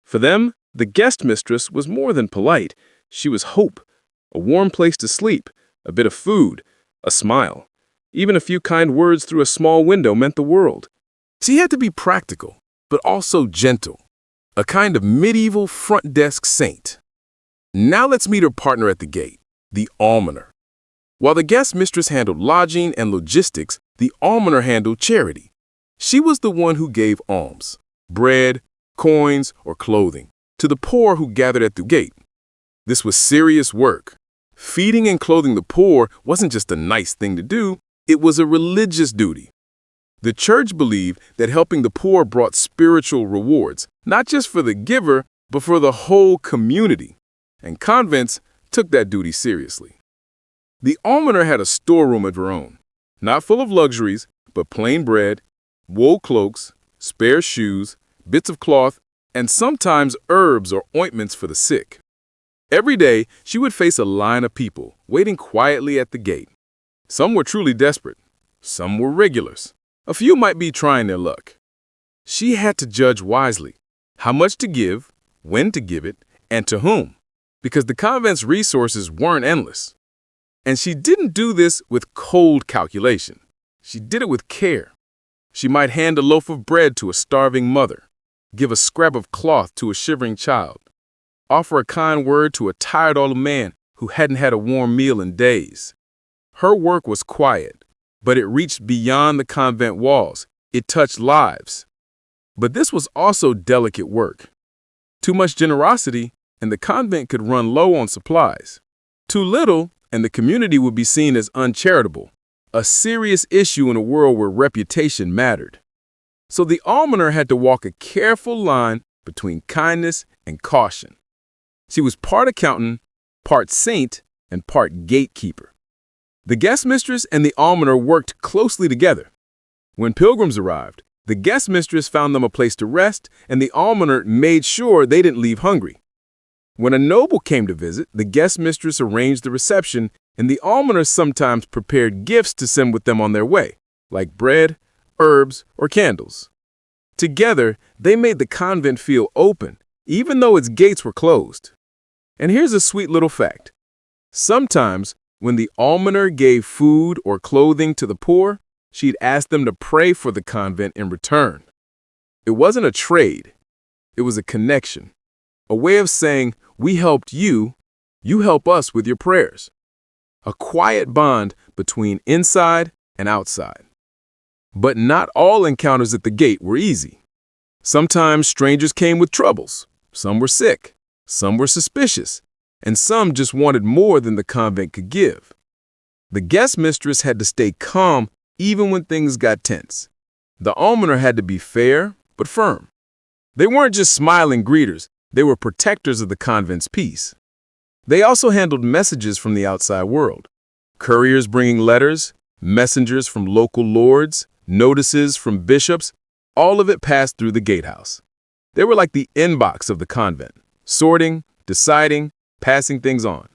For them, the guest mistress was more than polite. She was hope, a warm place to sleep, a bit of food, a smile. Even a few kind words through a small window meant the world. She had to be practical, but also gentle. A kind of medieval front desk saint. Now let's meet her partner at the gate, the almoner. While the guest mistress handled lodging and logistics, the almoner handled charity. She was the one who gave alms, bread, coins, or clothing, to the poor who gathered at the gate. This was serious work. Feeding and clothing the poor wasn't just a nice thing to do, it was a religious duty. The church believed that helping the poor brought spiritual rewards, not just for the giver, but for the whole community. And convents took that duty seriously. The almoner had a storeroom of her own, not full of luxuries, but plain bread, wool cloaks, spare shoes, bits of cloth, and sometimes herbs or ointments for the sick. Every day, she would face a line of people waiting quietly at the gate. Some were truly desperate. Some were regulars. A few might be trying their luck. She had to judge wisely how much to give, when to give it, and to whom, because the convent's resources weren't endless. And she didn't do this with cold calculation. She did it with care. She might hand a loaf of bread to a starving mother, give a scrap of cloth to a shivering child, offer a kind word to a tired old man who hadn't had a warm meal in days. Her work was quiet, but it reached beyond the convent walls. It touched lives. But this was also delicate work. Too much generosity, and the convent could run low on supplies. Too little, and the community would be seen as uncharitable, a serious issue in a world where reputation mattered. So the almoner had to walk a careful line between kindness and caution. She was part accountant, part saint, and part gatekeeper. The guest mistress and the almoner worked closely together. When pilgrims arrived, the guest mistress found them a place to rest, and the almoner made sure they didn't leave hungry. When a noble came to visit, the guest mistress arranged the reception, and the almoner sometimes prepared gifts to send with them on their way, like bread, herbs, or candles. Together, they made the convent feel open, even though its gates were closed. And here's a sweet little fact. Sometimes, when the almoner gave food or clothing to the poor, she'd ask them to pray for the convent in return. It wasn't a trade. It was a connection, a way of saying, we helped you, you help us with your prayers. A quiet bond between inside and outside. But not all encounters at the gate were easy. Sometimes strangers came with troubles. Some were sick. Some were suspicious. And some just wanted more than the convent could give. The guest mistress had to stay calm even when things got tense. The almoner had to be fair but firm. They weren't just smiling greeters. They were protectors of the convent's peace. They also handled messages from the outside world. Couriers bringing letters, messengers from local lords, notices from bishops, all of it passed through the gatehouse. They were like the inbox of the convent, sorting, deciding, passing things on.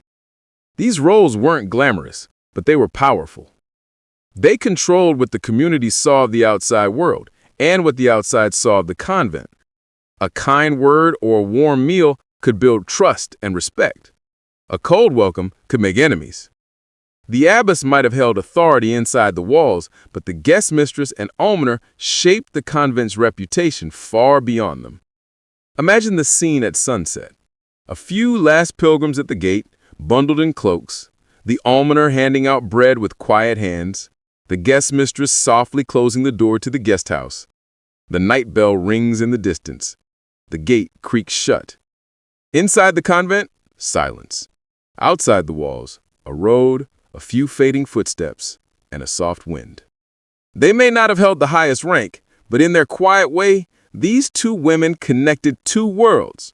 These roles weren't glamorous, but they were powerful. They controlled what the community saw of the outside world and what the outside saw of the convent. A kind word or a warm meal could build trust and respect. A cold welcome could make enemies. The abbess might have held authority inside the walls, but the guest mistress and almoner shaped the convent's reputation far beyond them. Imagine the scene at sunset. A few last pilgrims at the gate, bundled in cloaks, the almoner handing out bread with quiet hands, the guest mistress softly closing the door to the guest house. The night bell rings in the distance. The gate creaks shut. Inside the convent, silence. Outside the walls, a road, a few fading footsteps, and a soft wind. They may not have held the highest rank, but in their quiet way, these two women connected two worlds.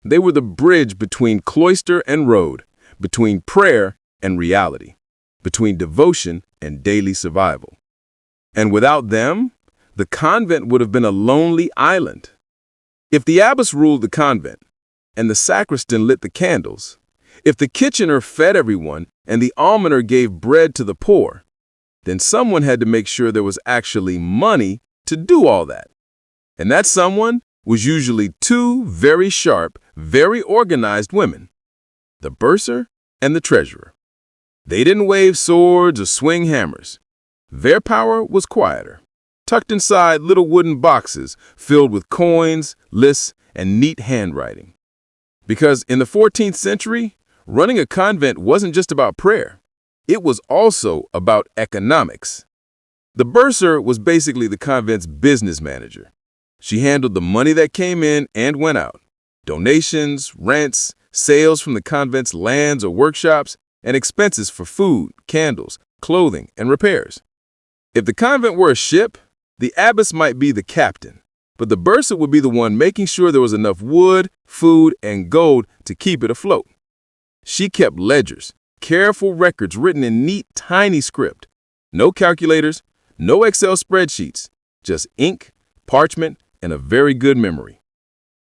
They were the bridge between cloister and road, between prayer and reality, between devotion and daily survival. And without them, the convent would have been a lonely island. If the abbess ruled the convent, and the sacristan lit the candles, if the kitchener fed everyone and the almoner gave bread to the poor, then someone had to make sure there was actually money to do all that. And that someone was usually two very sharp, very organized women, the bursar and the treasurer. They didn't wave swords or swing hammers. Their power was quieter, tucked inside little wooden boxes filled with coins, lists, and neat handwriting. Because in the 14th century, running a convent wasn't just about prayer. It was also about economics. The bursar was basically the convent's business manager. She handled the money that came in and went out, donations, rents, sales from the convent's lands or workshops, and expenses for food, candles, clothing, and repairs. If the convent were a ship, the abbess might be the captain, but the bursar would be the one making sure there was enough wood, food, and gold to keep it afloat. She kept ledgers, careful records written in neat, tiny script. No calculators, no Excel spreadsheets, just ink, parchment, and a very good memory.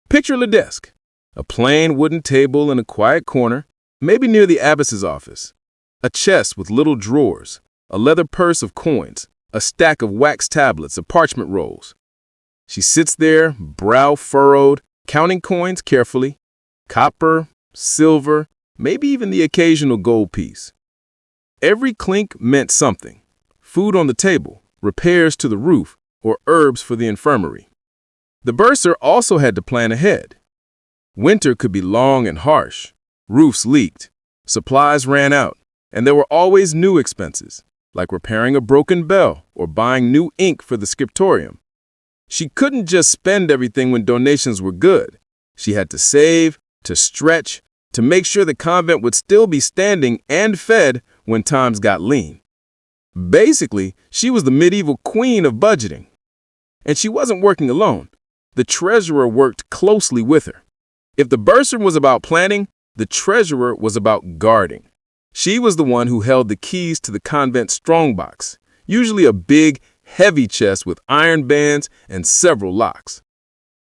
Picture the desk, a plain wooden table in a quiet corner, maybe near the abbess's office, a chest with little drawers, a leather purse of coins, a stack of wax tablets of parchment rolls. She sits there, brow furrowed, counting coins carefully, copper, silver, maybe even the occasional gold piece. Every clink meant something: food on the table, repairs to the roof, or herbs for the infirmary. The bursar also had to plan ahead. Winter could be long and harsh. Roofs leaked, supplies ran out, and there were always new expenses, like repairing a broken bell or buying new ink for the scriptorium. She couldn't just spend everything when donations were good. She had to save, to stretch, to make sure the convent would still be standing and fed when times got lean. Basically, she was the medieval queen of budgeting. And she wasn't working alone. The treasurer worked closely with her. If the bursar was about planning, the treasurer was about guarding. She was the one who held the keys to the convent strongbox, usually a big, heavy chest with iron bands and several locks.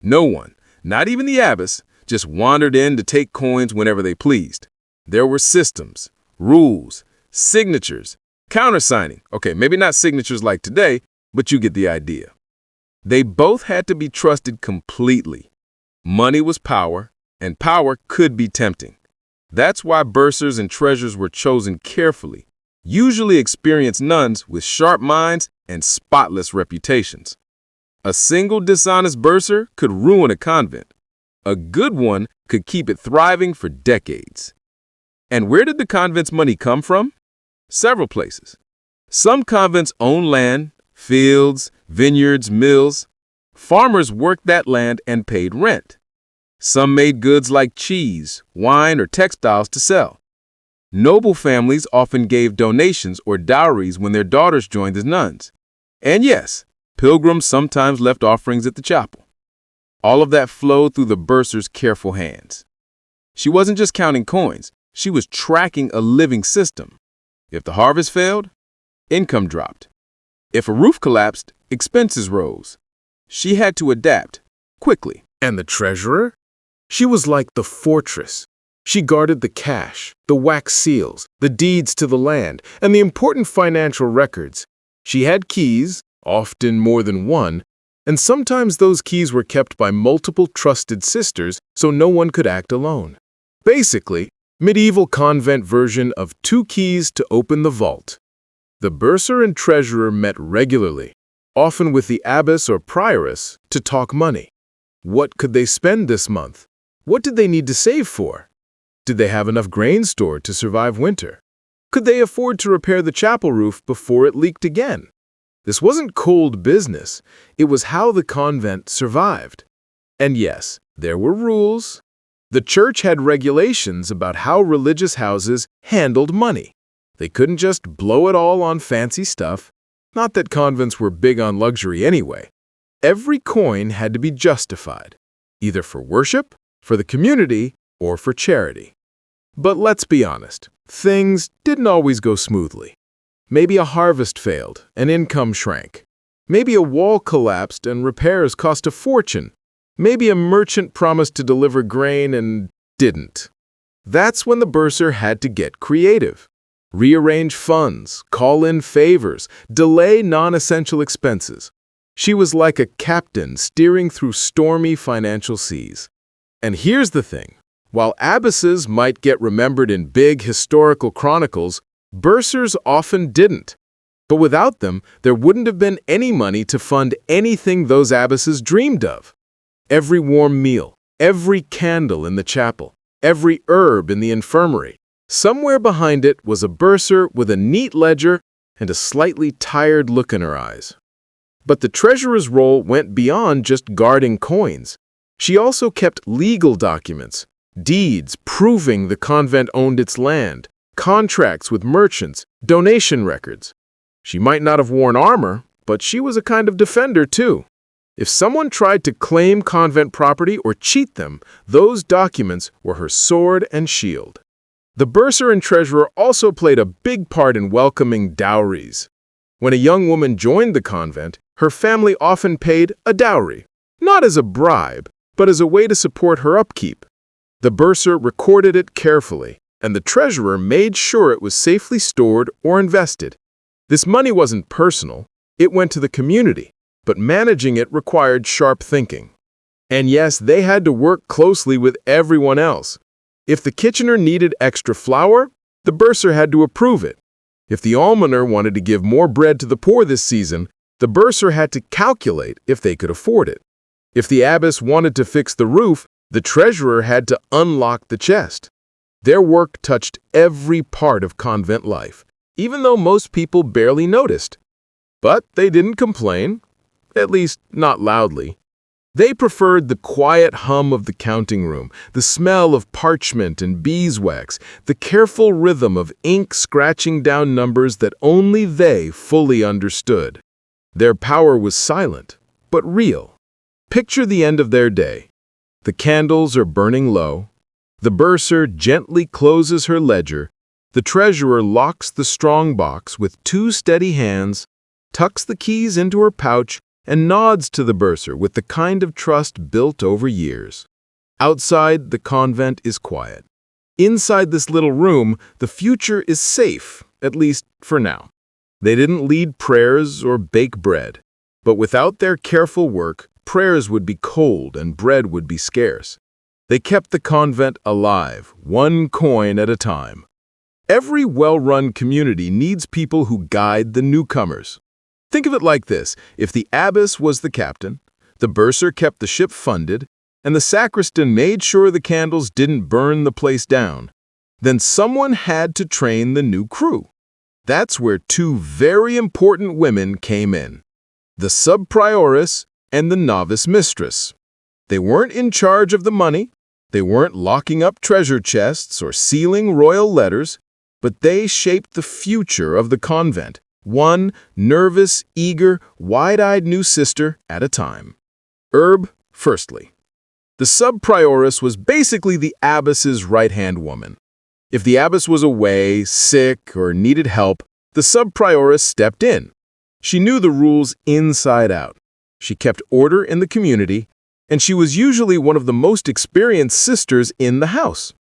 No one, not even the abbess, just wandered in to take coins whenever they pleased. There were systems, rules, signatures, countersigning. Okay, maybe not signatures like today, but you get the idea. They both had to be trusted completely. Money was power, and power could be tempting. That's why bursars and treasurers were chosen carefully, usually experienced nuns with sharp minds and spotless reputations. A single dishonest bursar could ruin a convent. A good one could keep it thriving for decades. And where did the convent's money come from? Several places. Some convents owned land, fields, vineyards, mills. Farmers worked that land and paid rent. Some made goods like cheese, wine, or textiles to sell. Noble families often gave donations or dowries when their daughters joined as nuns. And yes, pilgrims sometimes left offerings at the chapel. All of that flowed through the bursar's careful hands. She wasn't just counting coins, she was tracking a living system. If the harvest failed, income dropped. If a roof collapsed, expenses rose. She had to adapt quickly. And the treasurer? She was like the fortress. She guarded the cash, the wax seals, the deeds to the land, and the important financial records. She had keys, often more than one, and sometimes those keys were kept by multiple trusted sisters so no one could act alone. Basically, medieval convent version of 2 keys to open the vault. The bursar and treasurer met regularly, often with the abbess or prioress, to talk money. What could they spend this month? What did they need to save for? Did they have enough grain stored to survive winter? Could they afford to repair the chapel roof before it leaked again? This wasn't cold business. It was how the convent survived. And yes, there were rules. The church had regulations about how religious houses handled money. They couldn't just blow it all on fancy stuff. Not that convents were big on luxury anyway. Every coin had to be justified, either for worship, for the community, or for charity. But let's be honest, things didn't always go smoothly. Maybe a harvest failed and income shrank. Maybe a wall collapsed and repairs cost a fortune. Maybe a merchant promised to deliver grain and didn't. That's when the bursar had to get creative. Rearrange funds, call in favors, delay non-essential expenses. She was like a captain steering through stormy financial seas. And here's the thing. While abbesses might get remembered in big historical chronicles, bursars often didn't. But without them, there wouldn't have been any money to fund anything those abbesses dreamed of. Every warm meal, every candle in the chapel, every herb in the infirmary. Somewhere behind it was a bursar with a neat ledger and a slightly tired look in her eyes. But the treasurer's role went beyond just guarding coins. She also kept legal documents, deeds proving the convent owned its land, contracts with merchants, donation records. She might not have worn armor, but she was a kind of defender too. If someone tried to claim convent property or cheat them, those documents were her sword and shield. The bursar and treasurer also played a big part in welcoming dowries. When a young woman joined the convent, her family often paid a dowry, not as a bribe, but as a way to support her upkeep. The bursar recorded it carefully, and the treasurer made sure it was safely stored or invested. This money wasn't personal, it went to the community, but managing it required sharp thinking. And yes, they had to work closely with everyone else. If the kitchener needed extra flour, the bursar had to approve it. If the almoner wanted to give more bread to the poor this season, the bursar had to calculate if they could afford it. If the abbess wanted to fix the roof, the treasurer had to unlock the chest. Their work touched every part of convent life, even though most people barely noticed. But they didn't complain, at least not loudly. They preferred the quiet hum of the counting room, the smell of parchment and beeswax, the careful rhythm of ink scratching down numbers that only they fully understood. Their power was silent, but real. Picture the end of their day. The candles are burning low. The bursar gently closes her ledger. The treasurer locks the strong box with 2 steady hands, tucks the keys into her pouch, and nods to the bursar with the kind of trust built over years. Outside, the convent is quiet. Inside this little room, the future is safe, at least for now. They didn't lead prayers or bake bread, but without their careful work, prayers would be cold and bread would be scarce. They kept the convent alive, 1 coin at a time. Every well-run community needs people who guide the newcomers. Think of it like this: if the abbess was the captain, the bursar kept the ship funded, and the sacristan made sure the candles didn't burn the place down, then someone had to train the new crew. That's where 2 very important women came in: the sub-prioress and the novice mistress. They weren't in charge of the money, they weren't locking up treasure chests or sealing royal letters, but they shaped the future of the convent, one nervous, eager, wide-eyed new sister at a time. Firstly. The sub-prioress was basically the abbess's right-hand woman. If the abbess was away, sick, or needed help, the sub-prioress stepped in. She knew the rules inside out. She kept order in the community, and she was usually one of the most experienced sisters in the house.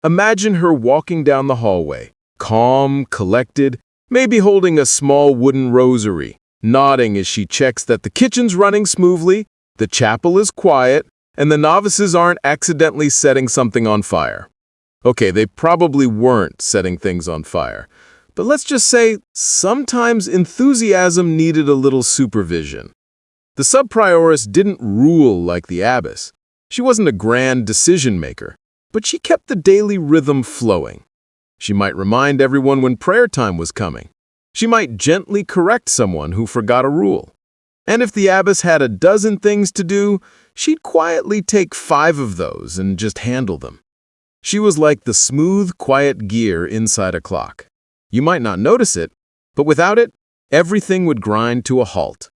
Imagine her walking down the hallway, calm, collected, maybe holding a small wooden rosary, nodding as she checks that the kitchen's running smoothly, the chapel is quiet, and the novices aren't accidentally setting something on fire. Okay, they probably weren't setting things on fire, but let's just say sometimes enthusiasm needed a little supervision. The sub-prioress didn't rule like the abbess. She wasn't a grand decision-maker, but she kept the daily rhythm flowing. She might remind everyone when prayer time was coming. She might gently correct someone who forgot a rule. And if the abbess had a dozen things to do, she'd quietly take 5 of those and just handle them. She was like the smooth, quiet gear inside a clock. You might not notice it, but without it, everything would grind to a halt.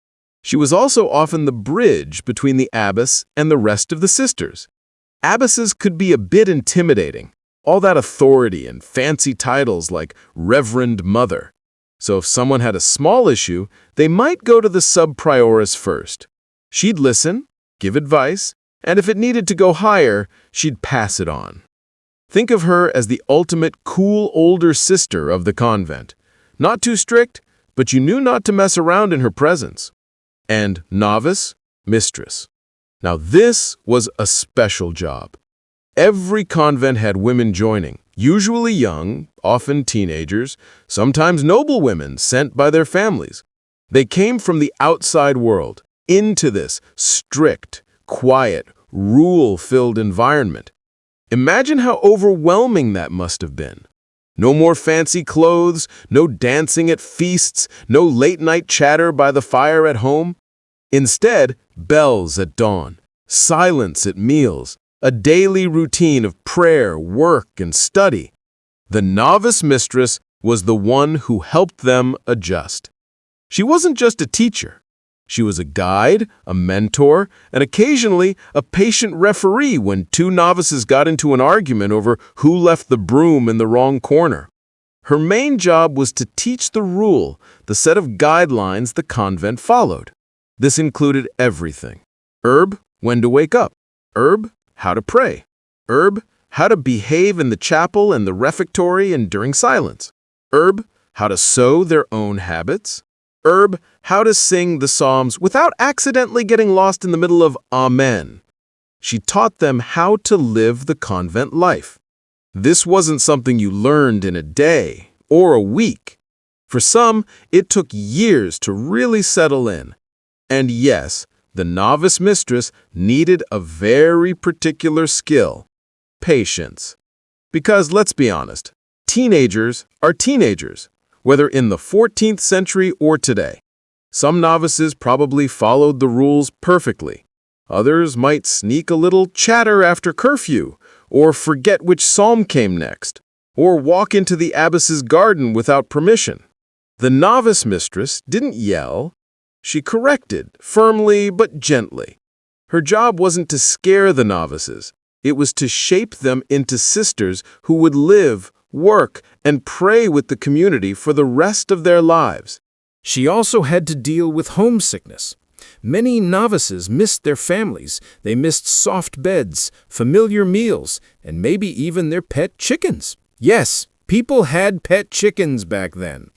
She was also often the bridge between the abbess and the rest of the sisters. Abbesses could be a bit intimidating, all that authority and fancy titles like Reverend Mother. So if someone had a small issue, they might go to the sub-prioress first. She'd listen, give advice, and if it needed to go higher, she'd pass it on. Think of her as the ultimate cool older sister of the convent. Not too strict, but you knew not to mess around in her presence. And novice, mistress. Now this was a special job. Every convent had women joining, usually young, often teenagers, sometimes noble women sent by their families. They came from the outside world, into this strict, quiet, rule-filled environment. Imagine how overwhelming that must have been. No more fancy clothes, no dancing at feasts, no late-night chatter by the fire at home. Instead, bells at dawn, silence at meals, a daily routine of prayer, work, and study. The novice mistress was the one who helped them adjust. She wasn't just a teacher. She was a guide, a mentor, and occasionally a patient referee when 2 novices got into an argument over who left the broom in the wrong corner. Her main job was to teach the rule, the set of guidelines the convent followed. This included everything: When to wake up. How to pray. How to behave in the chapel and the refectory and during silence. How to sow their own habits. How to sing the Psalms without accidentally getting lost in the middle of Amen. She taught them how to live the convent life. This wasn't something you learned in a day or a week. For some, it took years to really settle in. And yes, the novice mistress needed a very particular skill: patience. Because let's be honest, teenagers are teenagers, whether in the 14th century or today. Some novices probably followed the rules perfectly. Others might sneak a little chatter after curfew, or forget which psalm came next, or walk into the abbess's garden without permission. The novice mistress didn't yell. She corrected, firmly but gently. Her job wasn't to scare the novices. It was to shape them into sisters who would live, work, and pray with the community for the rest of their lives. She also had to deal with homesickness. Many novices missed their families. They missed soft beds, familiar meals, and maybe even their pet chickens. Yes, people had pet chickens back then.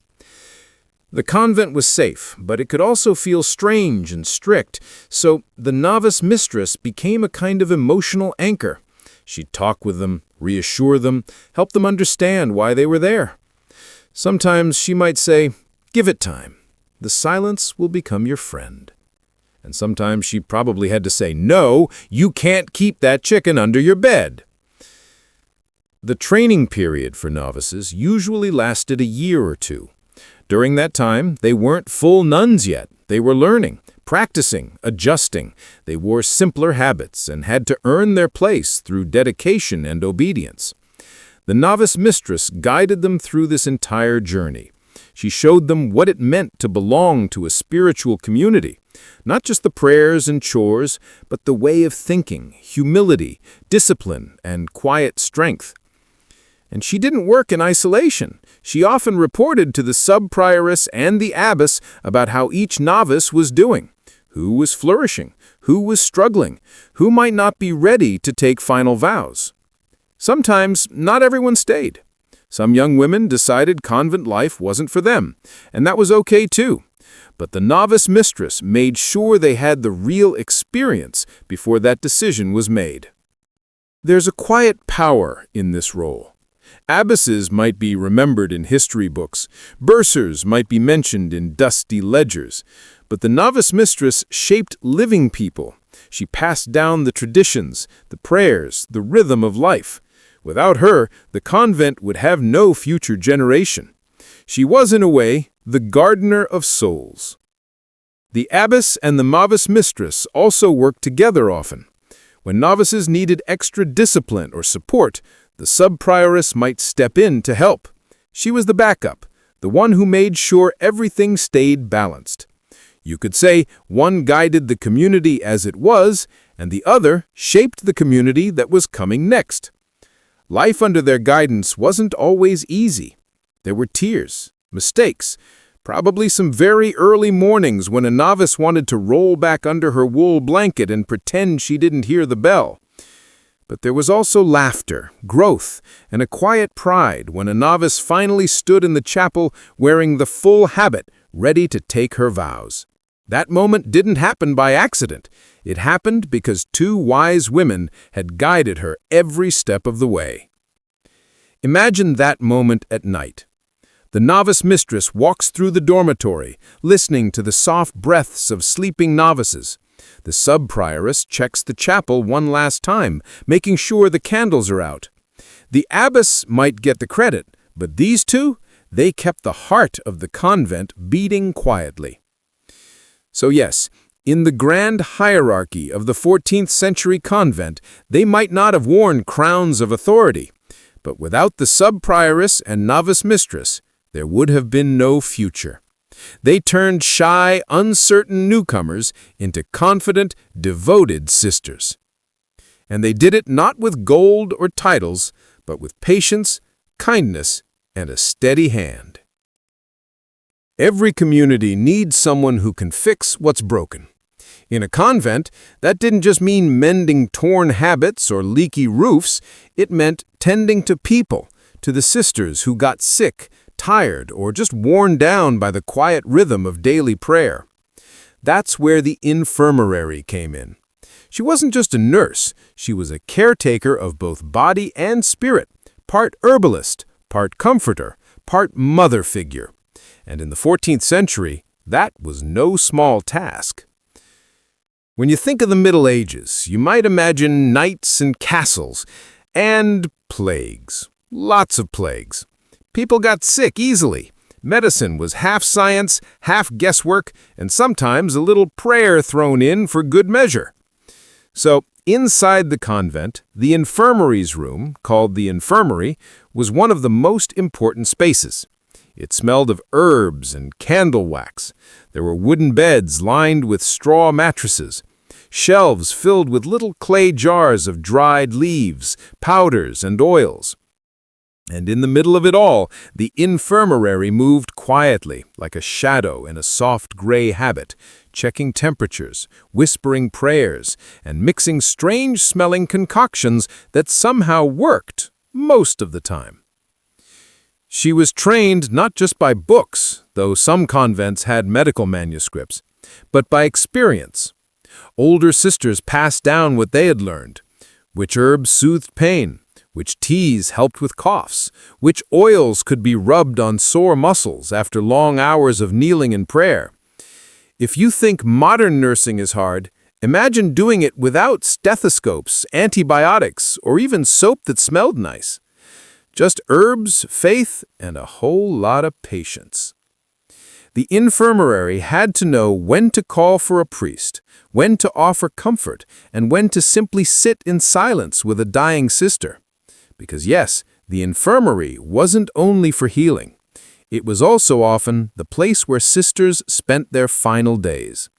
The convent was safe, but it could also feel strange and strict, so the novice mistress became a kind of emotional anchor. She'd talk with them, reassure them, help them understand why they were there. Sometimes she might say, "Give it time. The silence will become your friend." And sometimes she probably had to say, "No, you can't keep that chicken under your bed." The training period for novices usually lasted a year or two. During that time, they weren't full nuns yet. They were learning, practicing, adjusting. They wore simpler habits and had to earn their place through dedication and obedience. The novice mistress guided them through this entire journey. She showed them what it meant to belong to a spiritual community. Not just the prayers and chores, but the way of thinking, humility, discipline, and quiet strength. And she didn't work in isolation. She often reported to the sub-prioress and the abbess about how each novice was doing, who was flourishing, who was struggling, who might not be ready to take final vows. Sometimes, not everyone stayed. Some young women decided convent life wasn't for them, and that was okay too. But the novice mistress made sure they had the real experience before that decision was made. There's a quiet power in this role. Abbesses might be remembered in history books, bursars might be mentioned in dusty ledgers, but the novice mistress shaped living people. She passed down the traditions, the prayers, the rhythm of life. Without her, the convent would have no future generation. She was, in a way, the gardener of souls. The abbess and the novice mistress also worked together often. When novices needed extra discipline or support, the sub-prioress might step in to help. She was the backup, the one who made sure everything stayed balanced. You could say one guided the community as it was, and the other shaped the community that was coming next. Life under their guidance wasn't always easy. There were tears, mistakes, probably some very early mornings when a novice wanted to roll back under her wool blanket and pretend she didn't hear the bell. But there was also laughter, growth, and a quiet pride when a novice finally stood in the chapel wearing the full habit, ready to take her vows. That moment didn't happen by accident. It happened because two wise women had guided her every step of the way. Imagine that moment at night. The novice mistress walks through the dormitory, listening to the soft breaths of sleeping novices. The sub-prioress checks the chapel one last time, making sure the candles are out. The abbess might get the credit, but these two, they kept the heart of the convent beating quietly. So yes, in the grand hierarchy of the 14th century convent, they might not have worn crowns of authority, but without the sub-prioress and novice mistress, there would have been no future. They turned shy, uncertain newcomers into confident, devoted sisters. And they did it not with gold or titles, but with patience, kindness, and a steady hand. Every community needs someone who can fix what's broken. In a convent, that didn't just mean mending torn habits or leaky roofs, it meant tending to people, to the sisters who got sick, tired, or just worn down by the quiet rhythm of daily prayer. That's where the infirmary came in. She wasn't just a nurse, she was a caretaker of both body and spirit, part herbalist, part comforter, part mother figure. And in the 14th century, that was no small task. When you think of the Middle Ages, you might imagine knights and castles, and plagues. Lots of plagues. People got sick easily. Medicine was half science, half guesswork, and sometimes a little prayer thrown in for good measure. So, inside the convent, the infirmary's room, called the infirmary, was one of the most important spaces. It smelled of herbs and candle wax. There were wooden beds lined with straw mattresses, shelves filled with little clay jars of dried leaves, powders, and oils. And in the middle of it all, the infirmary moved quietly, like a shadow in a soft gray habit, checking temperatures, whispering prayers, and mixing strange-smelling concoctions that somehow worked most of the time. She was trained not just by books, though some convents had medical manuscripts, but by experience. Older sisters passed down what they had learned, which herbs soothed pain, which teas helped with coughs, which oils could be rubbed on sore muscles after long hours of kneeling in prayer. If you think modern nursing is hard, imagine doing it without stethoscopes, antibiotics, or even soap that smelled nice. Just herbs, faith, and a whole lot of patience. The infirmary had to know when to call for a priest, when to offer comfort, and when to simply sit in silence with a dying sister. Because yes, the infirmary wasn't only for healing. It was also often the place where sisters spent their final days.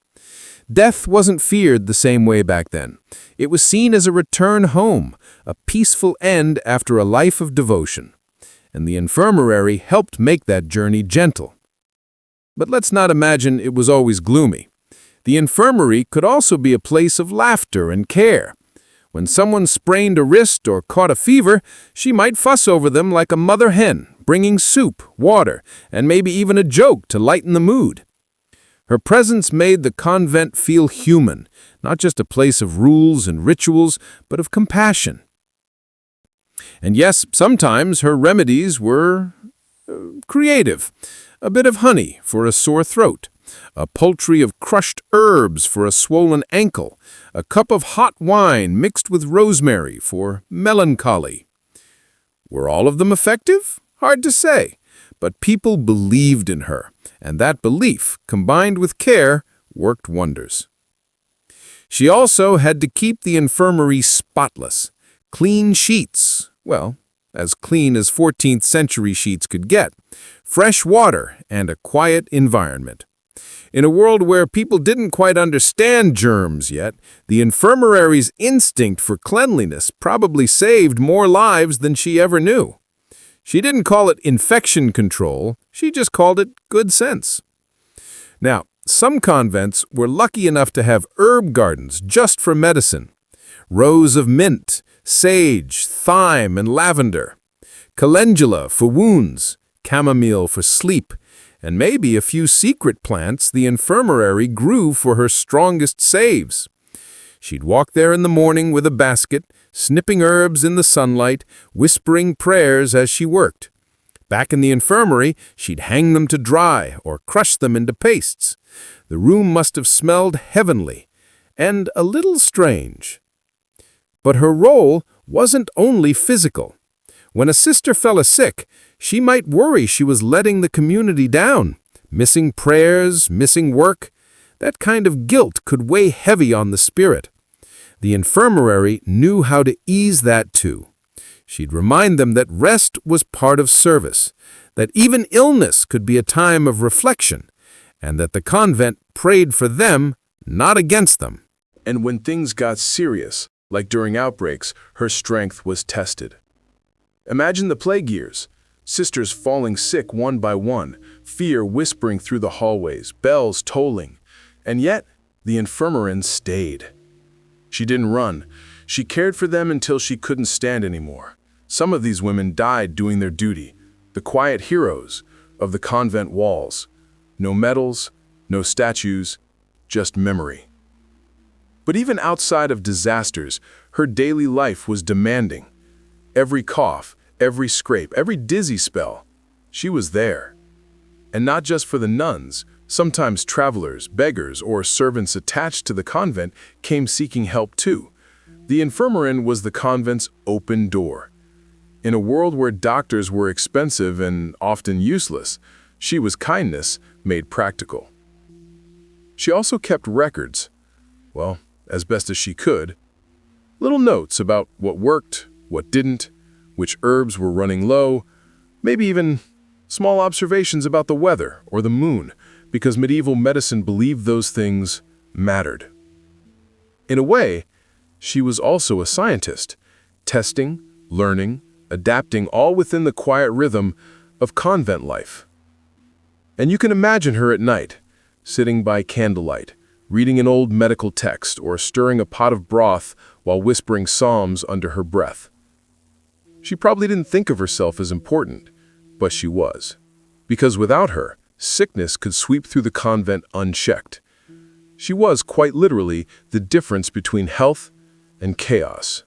Death wasn't feared the same way back then. It was seen as a return home, a peaceful end after a life of devotion. And the infirmary helped make that journey gentle. But let's not imagine it was always gloomy. The infirmary could also be a place of laughter and care. When someone sprained a wrist or caught a fever, she might fuss over them like a mother hen, bringing soup, water, and maybe even a joke to lighten the mood. Her presence made the convent feel human, not just a place of rules and rituals, but of compassion. And yes, sometimes her remedies were creative. A bit of honey for a sore throat, a poultice of crushed herbs for a swollen ankle, a cup of hot wine mixed with rosemary for melancholy. Were all of them effective? Hard to say, but people believed in her, and that belief, combined with care, worked wonders. She also had to keep the infirmary spotless. Clean sheets, well, as clean as 14th century sheets could get, fresh water, and a quiet environment. In a world where people didn't quite understand germs yet, the infirmary's instinct for cleanliness probably saved more lives than she ever knew. She didn't call it infection control, she just called it good sense. Now, some convents were lucky enough to have herb gardens just for medicine. Rows of mint, sage, thyme, and lavender. Calendula for wounds, chamomile for sleep, and maybe a few secret plants the infirmary grew for her strongest saves. She'd walk there in the morning with a basket, snipping herbs in the sunlight, whispering prayers as she worked. Back in the infirmary, she'd hang them to dry or crush them into pastes. The room must have smelled heavenly and a little strange. But her role wasn't only physical. When a sister fell sick, she might worry she was letting the community down, missing prayers, missing work. That kind of guilt could weigh heavy on the spirit. The infirmary knew how to ease that too. She'd remind them that rest was part of service, that even illness could be a time of reflection, and that the convent prayed for them, not against them. And when things got serious, like during outbreaks, her strength was tested. Imagine the plague years. Sisters falling sick one by one, fear whispering through the hallways, bells tolling. And yet, The infirmarian stayed. She didn't run. She cared for them until she couldn't stand anymore. Some of these women died doing their duty, the quiet heroes of the convent walls. No medals, no statues, just memory. But even outside of disasters, her daily life was demanding. Every cough, every scrape, every dizzy spell, she was there. And not just for the nuns, sometimes travelers, beggars, or servants attached to the convent came seeking help too. The infirmarian was the convent's open door. In a world where doctors were expensive and often useless, she was kindness made practical. She also kept records, well, as best as she could. Little notes about what worked, what didn't, which herbs were running low, maybe even small observations about the weather or the moon, because medieval medicine believed those things mattered. In a way, she was also a scientist, testing, learning, adapting, all within the quiet rhythm of convent life. And you can imagine her at night, sitting by candlelight, reading an old medical text or stirring a pot of broth while whispering psalms under her breath. She probably didn't think of herself as important, but she was. Because without her, sickness could sweep through the convent unchecked. She was, quite literally, the difference between health and chaos.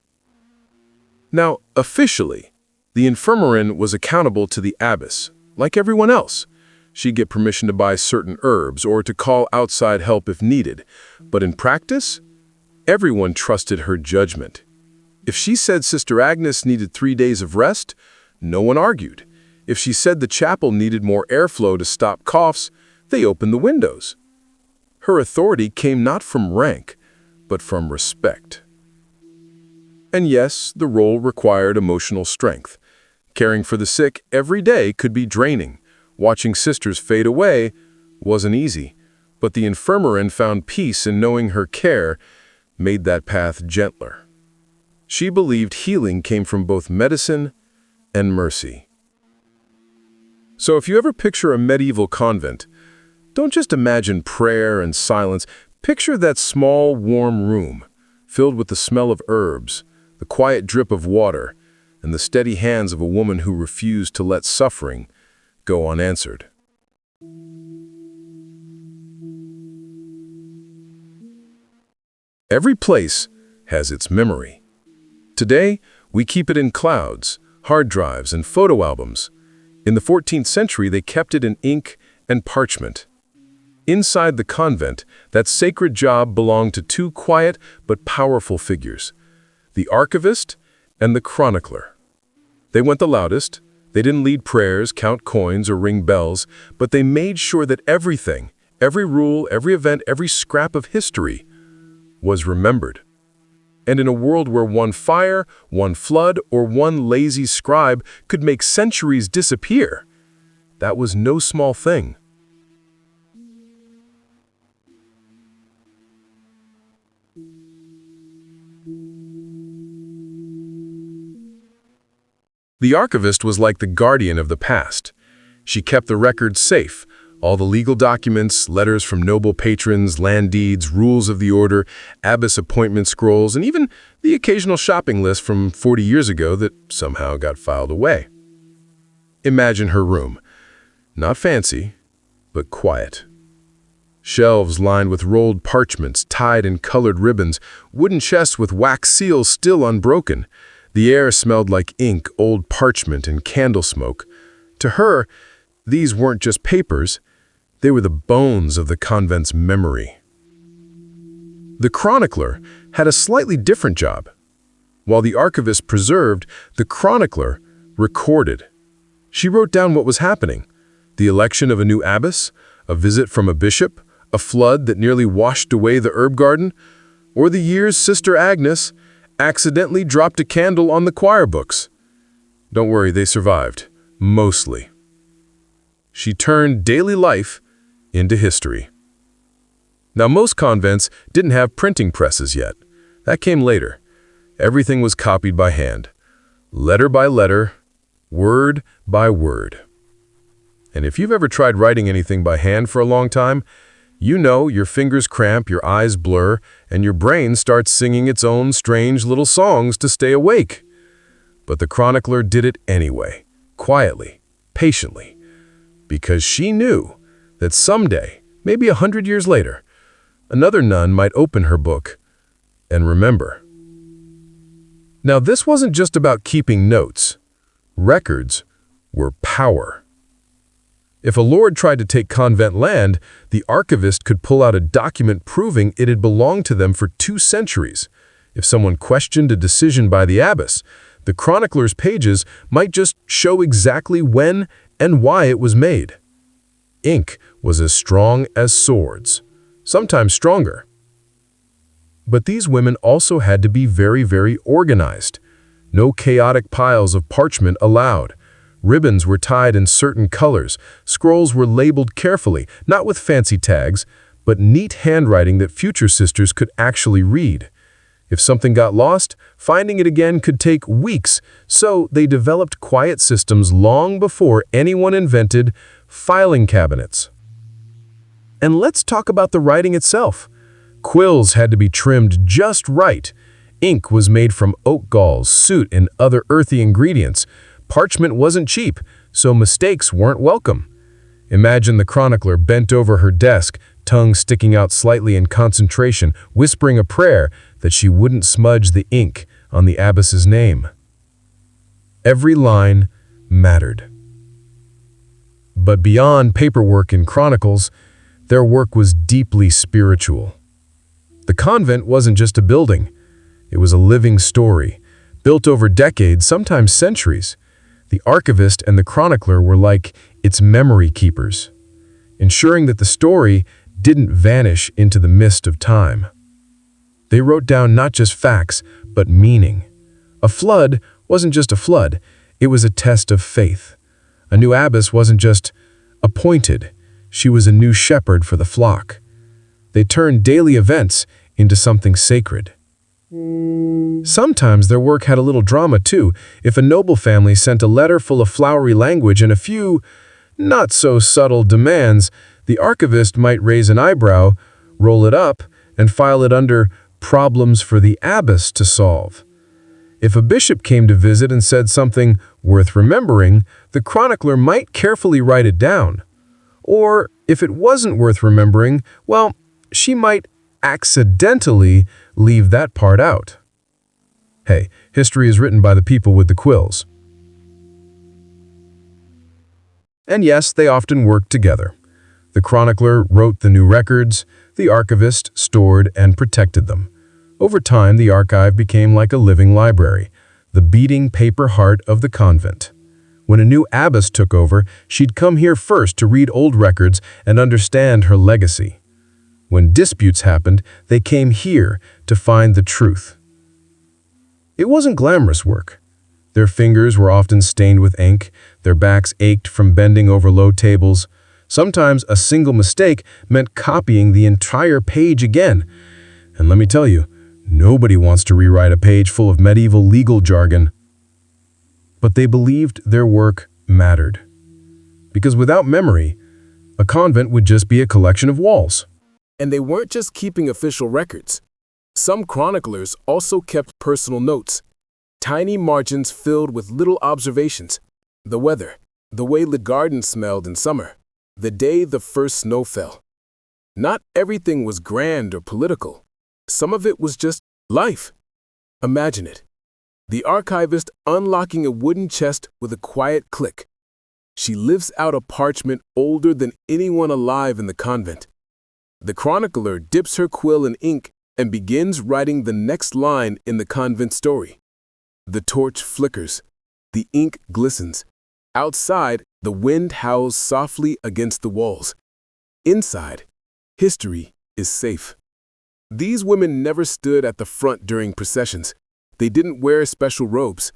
Now, officially, the infirmarian was accountable to the abbess, like everyone else. She'd get permission to buy certain herbs or to call outside help if needed. But in practice, everyone trusted her judgment. If she said Sister Agnes needed 3 days of rest, no one argued. If she said the chapel needed more airflow to stop coughs, they opened the windows. Her authority came not from rank, but from respect. And yes, the role required emotional strength. Caring for the sick every day could be draining. Watching sisters fade away wasn't easy, but the infirmarian found peace in knowing her care made that path gentler. She believed healing came from both medicine and mercy. So if you ever picture a medieval convent, don't just imagine prayer and silence. Picture that small, warm room, filled with the smell of herbs, the quiet drip of water, and the steady hands of a woman who refused to let suffering go unanswered. Every place has its memory. Today, we keep it in clouds, hard drives, and photo albums. In the 14th century, they kept it in ink and parchment. Inside the convent, that sacred job belonged to two quiet but powerful figures, the archivist and the chronicler. They went the loudest. They didn't lead prayers, count coins, or ring bells, but they made sure that everything, every rule, every event, every scrap of history was remembered. And in a world where one fire, one flood, or one lazy scribe could make centuries disappear, that was no small thing. The archivist was like the guardian of the past. She kept the records safe, all the legal documents, letters from noble patrons, land deeds, rules of the order, abbess appointment scrolls, and even the occasional shopping list from 40 years ago that somehow got filed away. Imagine her room. Not fancy, but quiet. Shelves lined with rolled parchments, tied in colored ribbons, wooden chests with wax seals still unbroken. The air smelled like ink, old parchment, and candle smoke. To her, these weren't just papers. They were the bones of the convent's memory. The chronicler had a slightly different job. While the archivist preserved, the chronicler recorded. She wrote down what was happening: the election of a new abbess, a visit from a bishop, a flood that nearly washed away the herb garden, or the years Sister Agnes accidentally dropped a candle on the choir books. Don't worry, they survived. Mostly. She turned daily life into history. Now, most convents didn't have printing presses yet. That came later. Everything was copied by hand, letter by letter, word by word. And if you've ever tried writing anything by hand for a long time, You know, your fingers cramp, your eyes blur, and your brain starts singing its own strange little songs to stay awake. But the chronicler did it anyway, quietly, patiently, because she knew that someday, maybe 100 years later, another nun might open her book and remember. Now, this wasn't just about keeping notes. Records were power. If a lord tried to take convent land, the archivist could pull out a document proving it had belonged to them for 2 centuries. If someone questioned a decision by the abbess, the chronicler's pages might just show exactly when and why it was made. Ink was as strong as swords, sometimes stronger. But these women also had to be very, very organized. No chaotic piles of parchment allowed. Ribbons were tied in certain colors. Scrolls were labeled carefully, not with fancy tags, but neat handwriting that future sisters could actually read. If something got lost, finding it again could take weeks, so they developed quiet systems long before anyone invented filing cabinets. And let's talk about the writing itself. Quills had to be trimmed just right. Ink was made from oak galls, soot, and other earthy ingredients. Parchment wasn't cheap, so mistakes weren't welcome. Imagine the chronicler bent over her desk, tongue sticking out slightly in concentration, whispering a prayer that she wouldn't smudge the ink on the abbess's name. Every line mattered. But beyond paperwork and chronicles, their work was deeply spiritual. The convent wasn't just a building. It was a living story, built over decades, sometimes centuries. The archivist and the chronicler were like its memory keepers, ensuring that the story didn't vanish into the mist of time. They wrote down not just facts, but meaning. A flood wasn't just a flood, it was a test of faith. A new abbess wasn't just appointed, she was a new shepherd for the flock. They turned daily events into something sacred. Sometimes their work had a little drama too. If a noble family sent a letter full of flowery language and a few not-so-subtle demands, the archivist might raise an eyebrow, roll it up, and file it under problems for the abbess to solve. If a bishop came to visit and said something worth remembering, the chronicler might carefully write it down. Or if it wasn't worth remembering, well, she might accidentally leave that part out. Hey, history is written by the people with the quills. And yes, they often worked together. The chronicler wrote the new records, the archivist stored and protected them. Over time, the archive became like a living library, the beating paper heart of the convent. When a new abbess took over, she'd come here first to read old records and understand her legacy. When disputes happened, they came here to find the truth. It wasn't glamorous work. Their fingers were often stained with ink, their backs ached from bending over low tables. Sometimes a single mistake meant copying the entire page again. And let me tell you, nobody wants to rewrite a page full of medieval legal jargon. But they believed their work mattered. Because without memory, a convent would just be a collection of walls. And they weren't just keeping official records. Some chroniclers also kept personal notes, tiny margins filled with little observations. The weather, the way the garden smelled in summer, the day the first snow fell. Not everything was grand or political. Some of it was just life. Imagine it. The archivist unlocking a wooden chest with a quiet click. She lifts out a parchment older than anyone alive in the convent. The chronicler dips her quill in ink and begins writing the next line in the convent story. The torch flickers. The ink glistens. Outside, the wind howls softly against the walls. Inside, history is safe. These women never stood at the front during processions. They didn't wear special robes.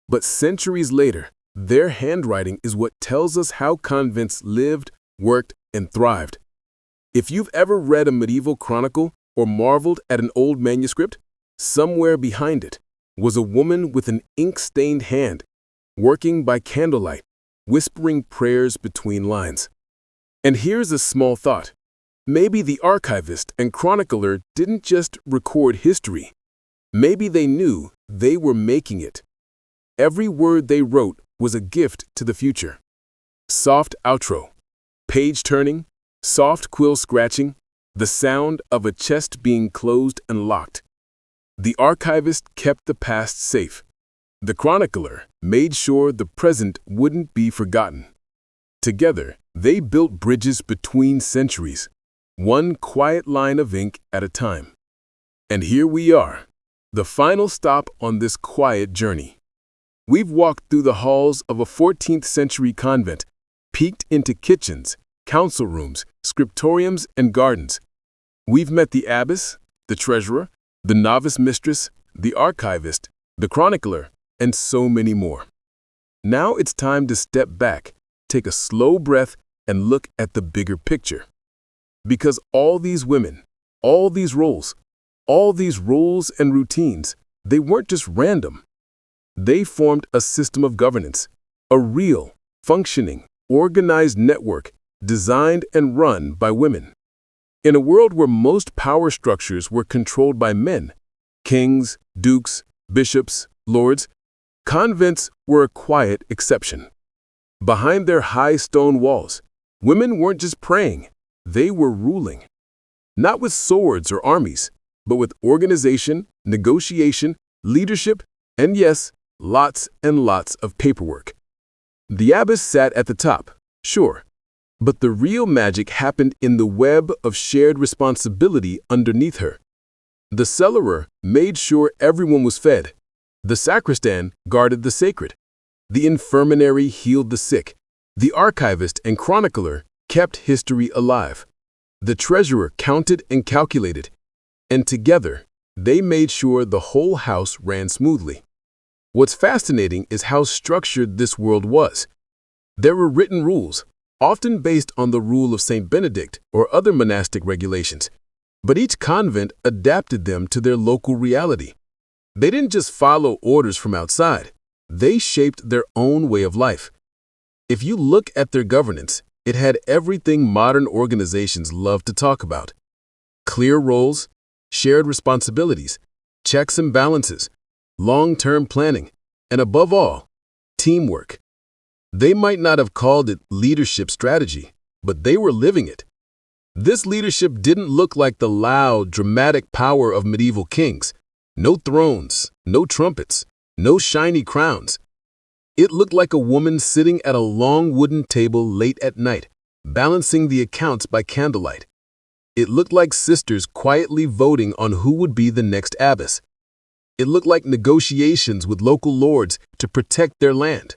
But centuries later, their handwriting is what tells us how convents lived, worked, and thrived. If you've ever read a medieval chronicle or marveled at an old manuscript, somewhere behind it was a woman with an ink-stained hand, working by candlelight, whispering prayers between lines. And here's a small thought. Maybe the archivist and chronicler didn't just record history. Maybe they knew they were making it. Every word they wrote was a gift to the future. Soft outro, page turning, soft quill scratching, the sound of a chest being closed and locked. The archivist kept the past safe. The chronicler made sure the present wouldn't be forgotten. Together, they built bridges between centuries, one quiet line of ink at a time. And here we are, the final stop on this quiet journey. We've walked through the halls of a 14th-century convent, peeked into kitchens, council rooms, scriptoriums, and gardens. We've met the abbess, the treasurer, the novice mistress, the archivist, the chronicler, and so many more. Now it's time to step back, take a slow breath, and look at the bigger picture. Because all these women, all these roles and routines, they weren't just random. They formed a system of governance, a real, functioning, organized network designed and run by women. In a world where most power structures were controlled by men, kings, dukes, bishops, lords, convents were a quiet exception. Behind their high stone walls, women weren't just praying, they were ruling. Not with swords or armies, but with organization, negotiation, leadership, and yes, lots and lots of paperwork. The abbess sat at the top, sure, but the real magic happened in the web of shared responsibility underneath her. The cellarer made sure everyone was fed. The sacristan guarded the sacred. The infirmary healed the sick. The archivist and chronicler kept history alive. The treasurer counted and calculated. And together, they made sure the whole house ran smoothly. What's fascinating is how structured this world was. There were written rules, often based on the rule of St. Benedict or other monastic regulations, but each convent adapted them to their local reality. They didn't just follow orders from outside, they shaped their own way of life. If you look at their governance, it had everything modern organizations love to talk about. Clear roles, shared responsibilities, checks and balances, long-term planning, and above all, teamwork. They might not have called it leadership strategy, but they were living it. This leadership didn't look like the loud, dramatic power of medieval kings. No thrones, no trumpets, no shiny crowns. It looked like a woman sitting at a long wooden table late at night, balancing the accounts by candlelight. It looked like sisters quietly voting on who would be the next abbess. It looked like negotiations with local lords to protect their land.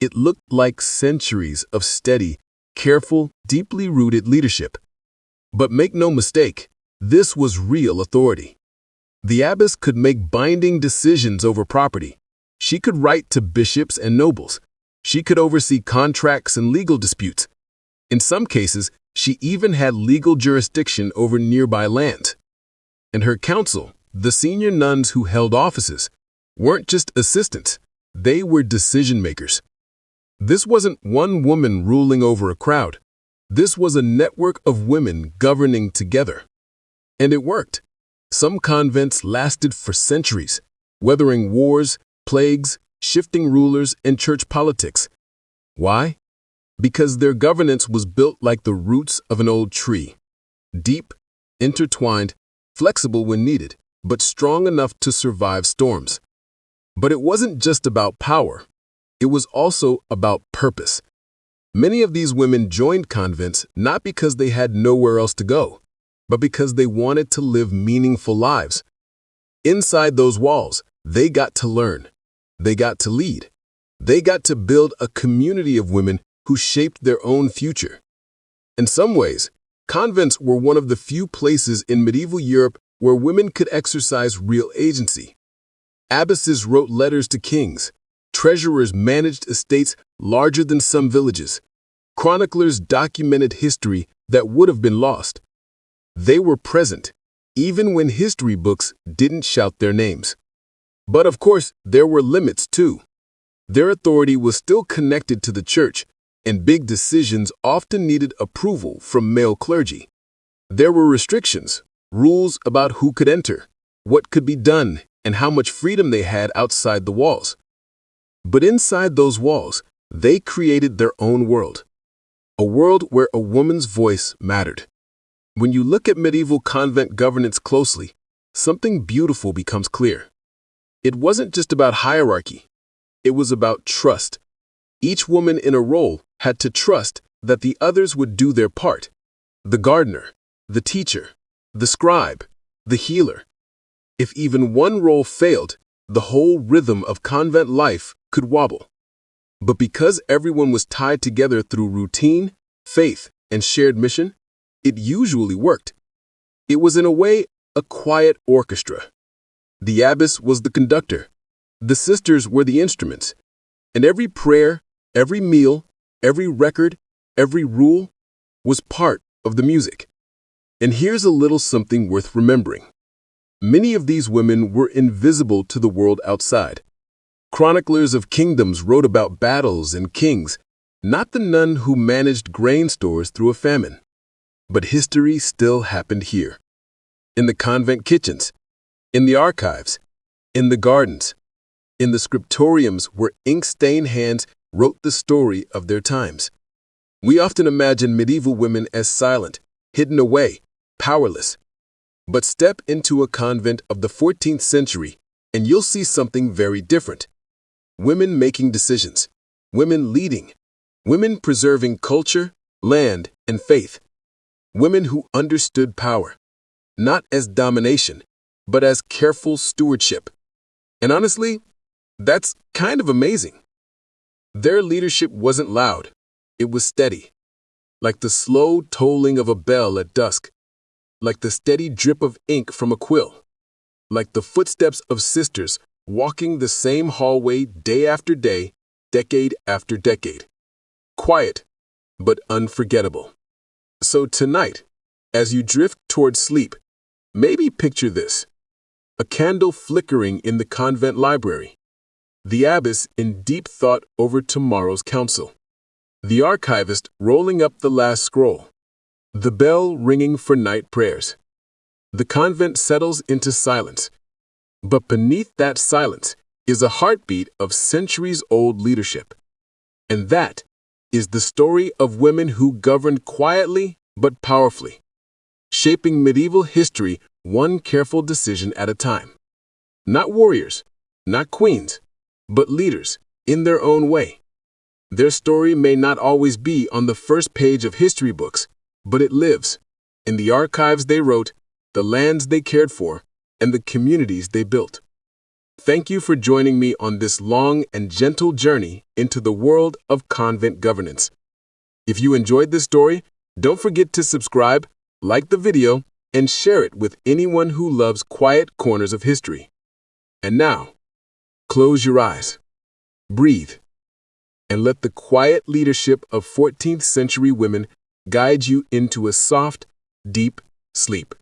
It looked like centuries of steady, careful, deeply rooted leadership. But make no mistake, this was real authority. The abbess could make binding decisions over property. She could write to bishops and nobles. She could oversee contracts and legal disputes. In some cases, she even had legal jurisdiction over nearby land. And her council, the senior nuns who held offices, weren't just assistants, they were decision makers. This wasn't one woman ruling over a crowd. This was a network of women governing together. And it worked. Some convents lasted for centuries, weathering wars, plagues, shifting rulers, and church politics. Why? Because their governance was built like the roots of an old tree. Deep, intertwined, flexible when needed, but strong enough to survive storms. But it wasn't just about power. It was also about purpose. Many of these women joined convents not because they had nowhere else to go, but because they wanted to live meaningful lives. Inside those walls, they got to learn. They got to lead. They got to build a community of women who shaped their own future. In some ways, convents were one of the few places in medieval Europe where women could exercise real agency. Abbesses wrote letters to kings. Treasurers managed estates larger than some villages. Chroniclers documented history that would have been lost. They were present, even when history books didn't shout their names. But of course, there were limits too. Their authority was still connected to the church, and big decisions often needed approval from male clergy. There were restrictions, rules about who could enter, what could be done, and how much freedom they had outside the walls. But inside those walls, they created their own world. A world where a woman's voice mattered. When you look at medieval convent governance closely, something beautiful becomes clear. It wasn't just about hierarchy. It was about trust. Each woman in a role had to trust that the others would do their part. The gardener, the teacher, the scribe, the healer. If even one role failed, the whole rhythm of convent life could wobble. But because everyone was tied together through routine, faith, and shared mission, it usually worked. It was in a way a quiet orchestra. The abbess was the conductor. The sisters were the instruments. And every prayer, every meal, every record, every rule was part of the music. And here's a little something worth remembering. Many of these women were invisible to the world outside. Chroniclers of kingdoms wrote about battles and kings, not the nun who managed grain stores through a famine. But history still happened here. In the convent kitchens, in the archives, in the gardens, in the scriptoriums where ink-stained hands wrote the story of their times. We often imagine medieval women as silent, hidden away, powerless. But step into a convent of the 14th century and you'll see something very different. Women making decisions, women leading, women preserving culture, land, and faith. Women who understood power, not as domination, but as careful stewardship. And honestly, that's kind of amazing. Their leadership wasn't loud, it was steady, like the slow tolling of a bell at dusk, like the steady drip of ink from a quill, like the footsteps of sisters walking the same hallway day after day, decade after decade. Quiet, but unforgettable. So tonight, as you drift towards sleep, maybe picture this: a candle flickering in the convent library, the abbess in deep thought over tomorrow's council, the archivist rolling up the last scroll, the bell ringing for night prayers. The convent settles into silence, but beneath that silence is a heartbeat of centuries-old leadership. And that is the story of women who governed quietly but powerfully, shaping medieval history one careful decision at a time. Not warriors, not queens, but leaders in their own way. Their story may not always be on the first page of history books, but it lives in the archives they wrote, the lands they cared for, and the communities they built. Thank you for joining me on this long and gentle journey into the world of convent governance. If you enjoyed this story, don't forget to subscribe, like the video, and share it with anyone who loves quiet corners of history. And now, close your eyes, breathe, and let the quiet leadership of 14th century women guide you into a soft, deep sleep.